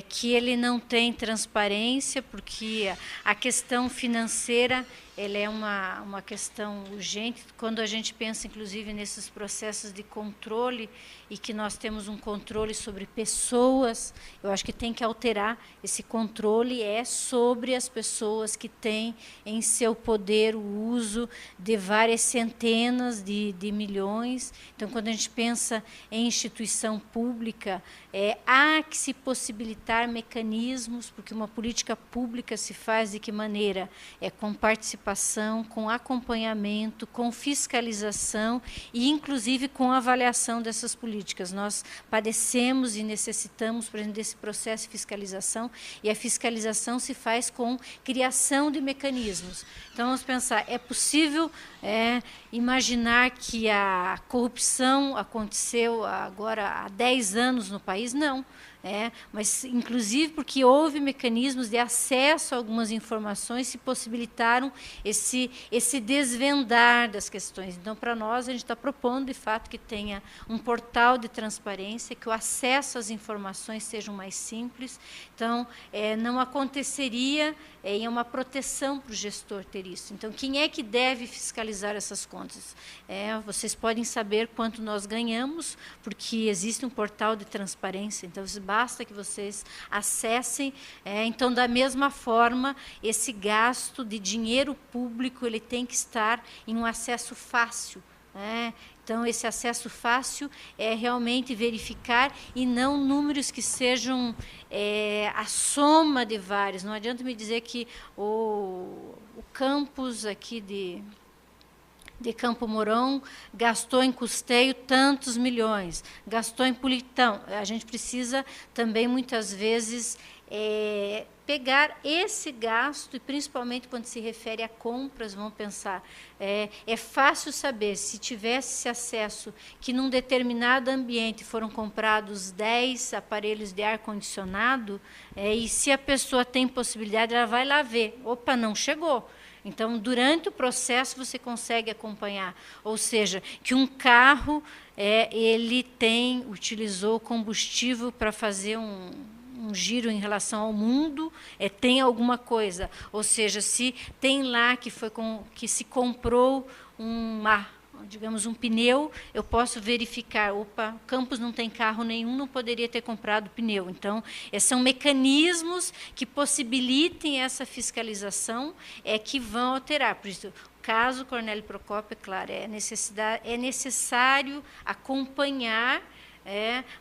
que ele não tem transparência, porque a questão financeira ela é uma questão urgente. Quando a gente pensa, inclusive, nesses processos de controle, e que nós temos um controle sobre pessoas, eu acho que tem que alterar. Esse controle sobre as pessoas que têm em seu poder o uso de várias centenas de milhões. Então, quando a gente pensa em instituição pública, há que se possibilitar mecanismos, porque uma política pública se faz de que maneira? Com participação, com acompanhamento, com fiscalização e, inclusive, com avaliação dessas políticas. Nós padecemos e necessitamos, por exemplo, desse processo de fiscalização, e a fiscalização se faz com criação de mecanismos. Então, vamos pensar, é possível imaginar que a corrupção aconteceu agora há 10 anos no país? Não. Mas, inclusive, porque houve mecanismos de acesso a algumas informações que possibilitaram esse desvendar das questões. Então, para nós, a gente está propondo, de fato, que tenha um portal de transparência, que o acesso às informações seja mais simples. Então, não aconteceria, é uma proteção para o gestor ter isso. Então, quem é que deve fiscalizar essas contas? Vocês podem saber quanto nós ganhamos, porque existe um portal de transparência, então basta que vocês acessem. Então, da mesma forma, esse gasto de dinheiro público ele tem que estar em um acesso fácil. Então, esse acesso fácil é realmente verificar, e não números que sejam a soma de vários. Não adianta me dizer que o campus aqui de Campo Mourão gastou em custeio tantos milhões, gastou em politão. A gente precisa também, muitas vezes, pegar esse gasto, e principalmente quando se refere a compras, vamos pensar, é fácil saber, se tivesse esse acesso, que num determinado ambiente foram comprados 10 aparelhos de ar-condicionado, e se a pessoa tem possibilidade, ela vai lá ver, opa, não chegou. Então, durante o processo, você consegue acompanhar. Ou seja, que um carro ele utilizou combustível para fazer um giro em relação ao mundo, tem alguma coisa. Ou seja, se tem lá que se comprou digamos, um pneu, eu posso verificar, opa, Campos não tem carro nenhum, não poderia ter comprado pneu. Então, são mecanismos que possibilitem essa fiscalização, que vão alterar. Por isso, o caso Cornélio Procópio, é claro, é necessário acompanhar,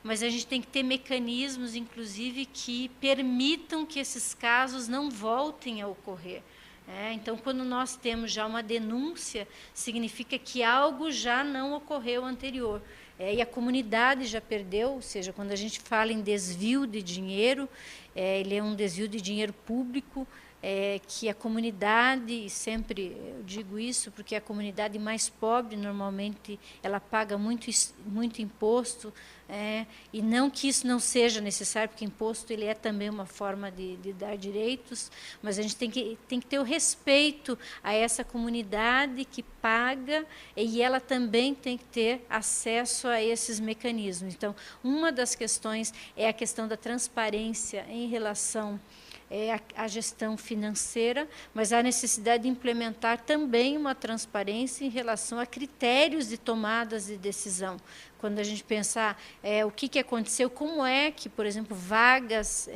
mas a gente tem que ter mecanismos, inclusive, que permitam que esses casos não voltem a ocorrer. Então, quando nós temos já uma denúncia, significa que algo já não ocorreu anterior. E a comunidade já perdeu, ou seja, quando a gente fala em desvio de dinheiro, ele é um desvio de dinheiro público, que a comunidade, e sempre eu digo isso, porque a comunidade mais pobre, normalmente, ela paga muito imposto, e não que isso não seja necessário, porque imposto ele é também uma forma de dar direitos, mas a gente tem que ter o respeito a essa comunidade que paga, e ela também tem que ter acesso a esses mecanismos. Então, uma das questões é a questão da transparência em relação a gestão financeira, mas há necessidade de implementar também uma transparência em relação a critérios de tomadas de decisão. Quando a gente pensar o que aconteceu, como é que, por exemplo, vagas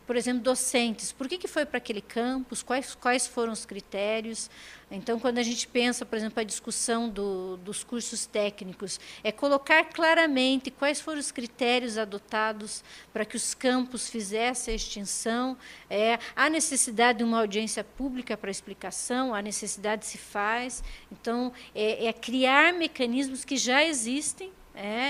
por exemplo, docentes, por que foi para aquele campus, quais foram os critérios. Então, quando a gente pensa, por exemplo, a discussão dos cursos técnicos, colocar claramente quais foram os critérios adotados para que os campos fizessem a extinção, há necessidade de uma audiência pública para explicação, há necessidade se faz. Então, criar mecanismos que já existem,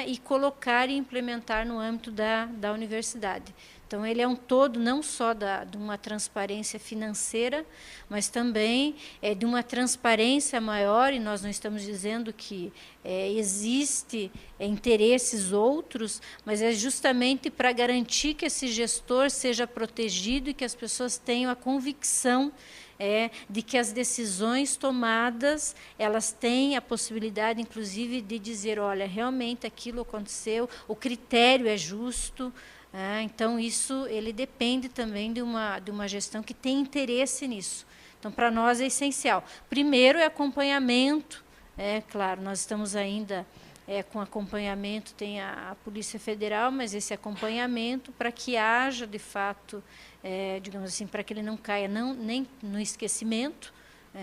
e colocar e implementar no âmbito da universidade. Então, ele é um todo não só de uma transparência financeira, mas também de uma transparência maior, e nós não estamos dizendo que existe interesses outros, mas é justamente para garantir que esse gestor seja protegido e que as pessoas tenham a convicção de que as decisões tomadas, elas têm a possibilidade, inclusive, de dizer, olha, realmente aquilo aconteceu, o critério é justo. Então, isso ele depende também de uma gestão que tem interesse nisso. Então, para nós é essencial. Primeiro é acompanhamento. Claro, nós estamos ainda com acompanhamento, tem a Polícia Federal, mas esse acompanhamento para que haja, de fato, digamos assim, para que ele não caia nem no esquecimento.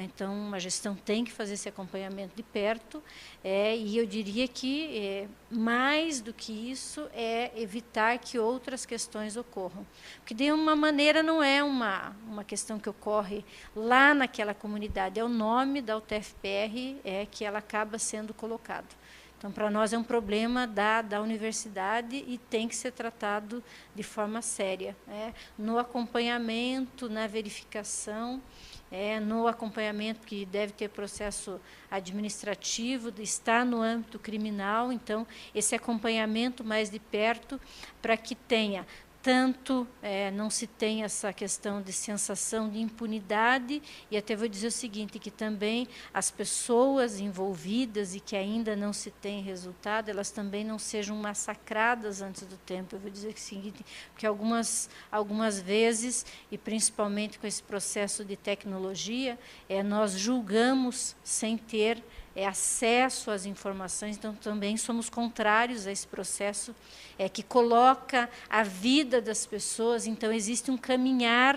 Então, a gestão tem que fazer esse acompanhamento de perto, e eu diria que, mais do que isso, é evitar que outras questões ocorram. Porque, de uma maneira, não é uma questão que ocorre lá naquela comunidade, é o nome da UTFPR que ela acaba sendo colocado. Então, para nós é um problema da universidade e tem que ser tratado de forma séria, no acompanhamento, na verificação, no acompanhamento que deve ter processo administrativo, está no âmbito criminal. Então, esse acompanhamento mais de perto para que tenha tanto não se tem essa questão de sensação de impunidade, e até vou dizer o seguinte, que também as pessoas envolvidas e que ainda não se tem resultado, elas também não sejam massacradas antes do tempo. Eu vou dizer o seguinte, porque algumas vezes, e principalmente com esse processo de tecnologia, nós julgamos sem ter acesso às informações, então também somos contrários a esse processo que coloca a vida das pessoas. Então, existe um caminhar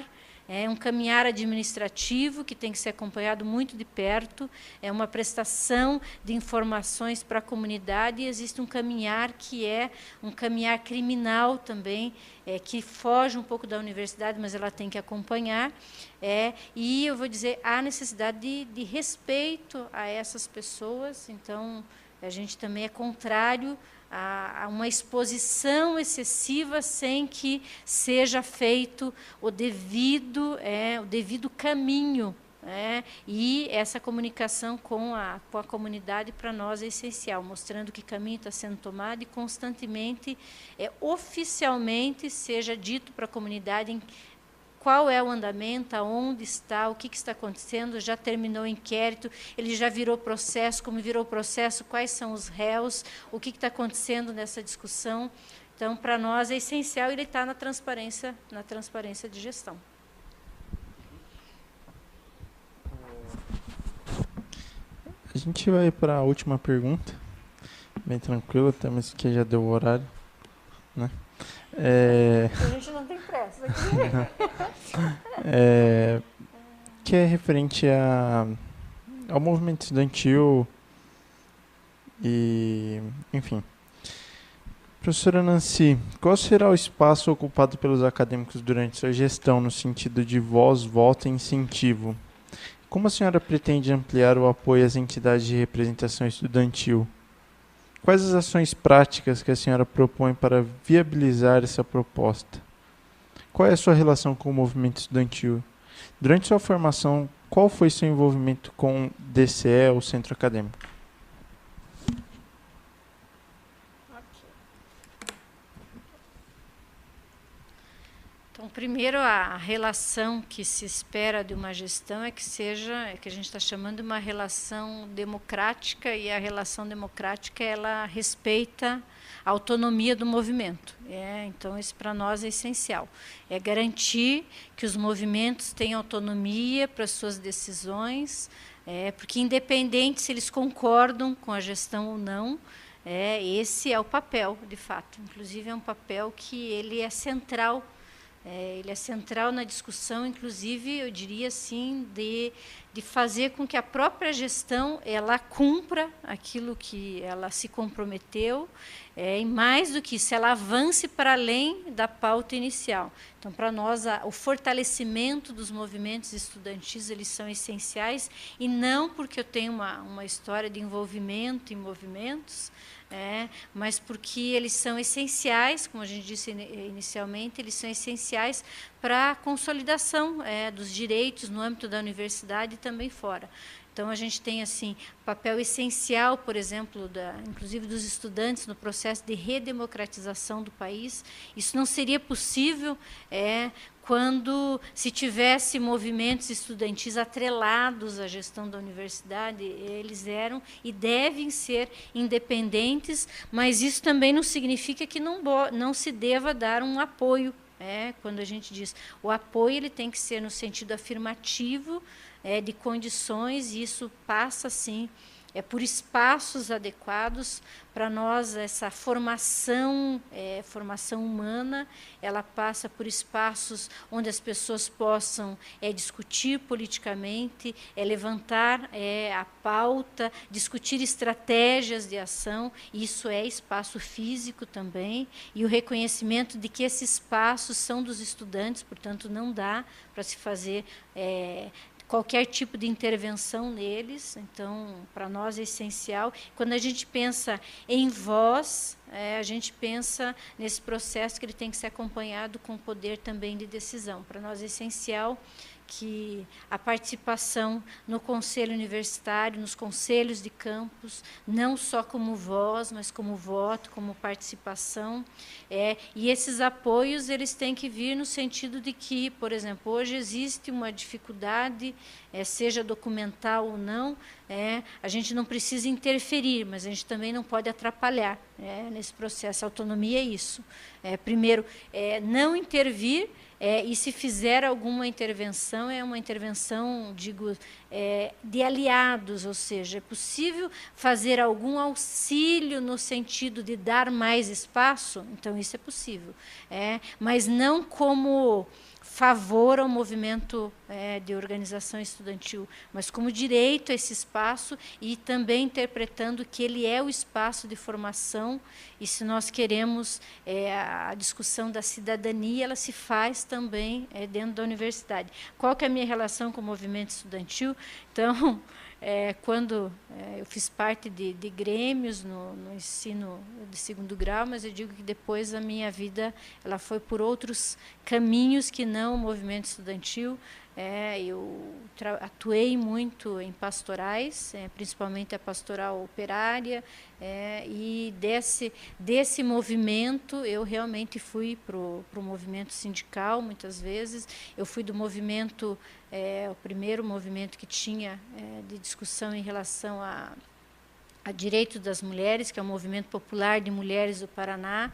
administrativo que tem que ser acompanhado muito de perto, é uma prestação de informações para a comunidade, e existe um caminhar que é um caminhar criminal também, que foge um pouco da universidade, mas ela tem que acompanhar, e eu vou dizer, há necessidade de respeito a essas pessoas. Então, a gente também é contrário a uma exposição excessiva sem que seja feito o devido caminho. E essa comunicação com a comunidade para nós é essencial, mostrando que caminho está sendo tomado e constantemente, oficialmente, seja dito para a comunidade qual é o andamento, aonde está, o que está acontecendo, já terminou o inquérito, ele já virou processo, como virou processo, quais são os réus, o que está acontecendo nessa discussão. Então, para nós é essencial ele estar na transparência de gestão. A gente vai para a última pergunta, bem tranquilo, temos que já deu o horário, né? A gente não tem pressa aqui. Que é referente ao movimento estudantil e, enfim. Professora Nancy, qual será o espaço ocupado pelos acadêmicos durante sua gestão no sentido de voz, voto e incentivo? Como a senhora pretende ampliar o apoio às entidades de representação estudantil? Quais as ações práticas que a senhora propõe para viabilizar essa proposta? Qual é a sua relação com o movimento estudantil? Durante sua formação, qual foi seu envolvimento com o DCE, o Centro Acadêmico? Então, primeiro, a relação que se espera de uma gestão é que a gente está chamando de uma relação democrática, e a relação democrática, ela respeita a autonomia do movimento. Então, isso para nós é essencial. É garantir que os movimentos tenham autonomia para as suas decisões, porque independente se eles concordam com a gestão ou não, esse é o papel, de fato. Inclusive, é um papel que ele é central. Ele é central na discussão, inclusive, eu diria assim, de fazer com que a própria gestão ela cumpra aquilo que ela se comprometeu, e mais do que isso, ela avance para além da pauta inicial. Então, para nós, o fortalecimento dos movimentos estudantis, eles são essenciais, e não porque eu tenho uma história de envolvimento em movimentos, mas porque eles são essenciais, como a gente disse inicialmente, eles são essenciais para a consolidação dos direitos no âmbito da universidade e também fora. Então, a gente tem assim papel essencial, por exemplo, inclusive dos estudantes no processo de redemocratização do país. Isso não seria possível quando se tivesse movimentos estudantis atrelados à gestão da universidade. Eles eram e devem ser independentes, mas isso também não significa que não se deva dar um apoio. Quando a gente diz o apoio, ele tem que ser no sentido afirmativo, de condições, e isso passa, sim, por espaços adequados. Para nós, essa formação humana, ela passa por espaços onde as pessoas possam discutir politicamente, levantar a pauta, discutir estratégias de ação. Isso é espaço físico também, e o reconhecimento de que esses espaços são dos estudantes, portanto, não dá para se fazer qualquer tipo de intervenção neles. Então, para nós é essencial. Quando a gente pensa em voz, a gente pensa nesse processo que ele tem que ser acompanhado com poder também de decisão. Para nós é essencial que a participação no conselho universitário, nos conselhos de campus, não só como voz, mas como voto, como participação. E esses apoios, eles têm que vir no sentido de que, por exemplo, hoje existe uma dificuldade, seja documental ou não, a gente não precisa interferir, mas a gente também não pode atrapalhar nesse processo. A autonomia é isso. Primeiro, não intervir, e se fizer alguma intervenção, é uma intervenção, digo, de aliados, ou seja, é possível fazer algum auxílio no sentido de dar mais espaço, então isso é possível, mas não como favor ao movimento de organização estudantil, mas como direito a esse espaço, e também interpretando que ele é o espaço de formação. E se nós queremos a discussão da cidadania, ela se faz também dentro da universidade. Qual que é a minha relação com o movimento estudantil? Então, quando eu fiz parte de grêmios no ensino de segundo grau, mas eu digo que depois a minha vida ela foi por outros caminhos que não o movimento estudantil. Eu atuei muito em pastorais, principalmente a pastoral operária, e desse movimento eu realmente fui para o movimento sindical, muitas vezes. Eu fui do movimento, o primeiro movimento que tinha de discussão em relação a direito das mulheres, que é o Movimento Popular de Mulheres do Paraná.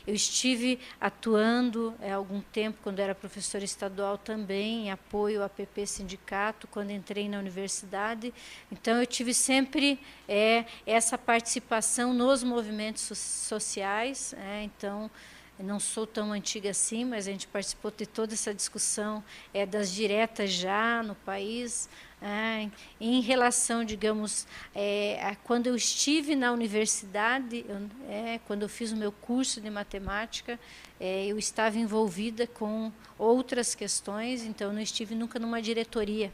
Eu estive atuando há algum tempo, quando era professora estadual também, em apoio ao APP Sindicato, quando entrei na universidade. Então, eu tive sempre essa participação nos movimentos sociais. Então, eu não sou tão antiga assim, mas a gente participou de toda essa discussão das diretas já no país. Em relação, digamos, a quando eu estive na universidade, quando eu fiz o meu curso de matemática, eu estava envolvida com outras questões, então não estive nunca numa diretoria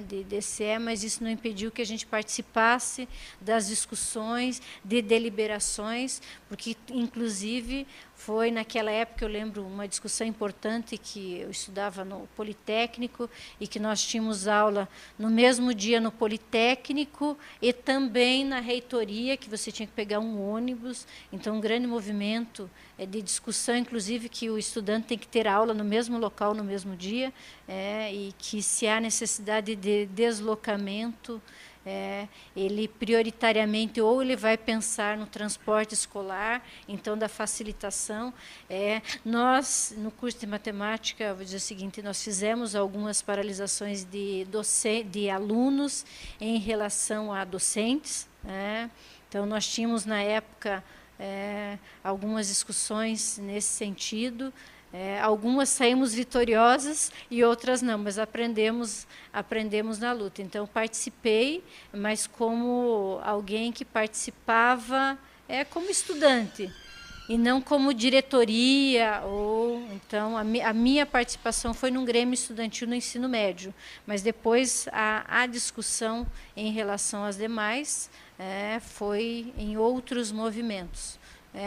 de DCE, mas isso não impediu que a gente participasse das discussões, de deliberações, porque, inclusive, foi naquela época, eu lembro, uma discussão importante que eu estudava no Politécnico e que nós tínhamos aula no mesmo dia no Politécnico e também na reitoria, que você tinha que pegar um ônibus. Então, um grande movimento de discussão, inclusive, que o estudante tem que ter aula no mesmo local, no mesmo dia, e que, se há necessidade de deslocamento, ele prioritariamente ou ele vai pensar no transporte escolar, então da facilitação. Nós, no curso de matemática, vou dizer o seguinte, nós fizemos algumas paralisações de alunos em relação a docentes. Então, nós tínhamos, na época, algumas discussões nesse sentido, Algumas saímos vitoriosas e outras não, mas aprendemos na luta. Então, participei, mas como alguém que participava como estudante, e não como diretoria. Então, a minha participação foi num grêmio estudantil no ensino médio, mas depois a discussão em relação às demais foi em outros movimentos.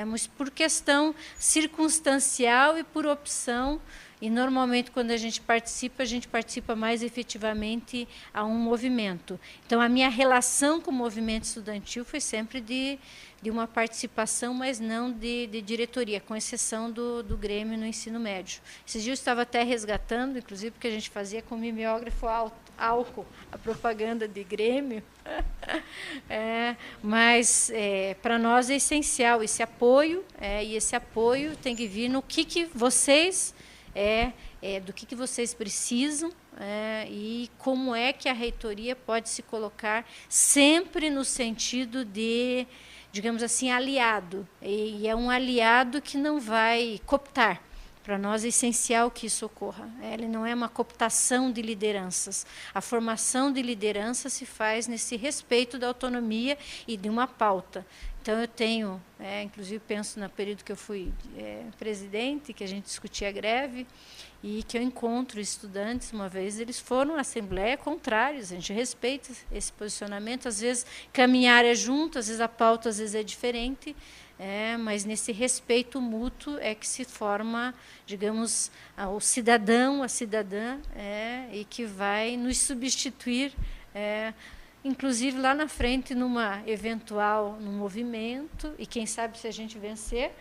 Mas por questão circunstancial e por opção, e normalmente quando a gente participa mais efetivamente a um movimento. Então, a minha relação com o movimento estudantil foi sempre de uma participação, mas não de diretoria, com exceção do Grêmio no ensino médio. Esses dias eu estava até resgatando, inclusive porque a gente fazia com mimeógrafo álcool a propaganda de Grêmio, mas para nós é essencial esse apoio, e esse apoio tem que vir no que vocês do que vocês precisam, e como é que a reitoria pode se colocar sempre no sentido de, digamos assim, aliado, e é um aliado que não vai cooptar. Para nós é essencial que isso ocorra. Ele não é uma cooptação de lideranças. A formação de liderança se faz nesse respeito da autonomia e de uma pauta. Então, eu tenho, inclusive penso no período que eu fui presidente, que a gente discutia a greve, e que eu encontro estudantes, uma vez eles foram à Assembleia contrários, a gente respeita esse posicionamento, às vezes caminhar é junto, às vezes a pauta às vezes é diferente, mas nesse respeito mútuo é que se forma, digamos, o cidadão, a cidadã, e que vai nos substituir, inclusive lá na frente, num movimento, e quem sabe se a gente vencer,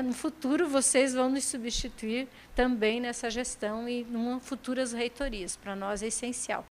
no futuro vocês vão nos substituir também nessa gestão e em futuras reitorias. Para nós é essencial.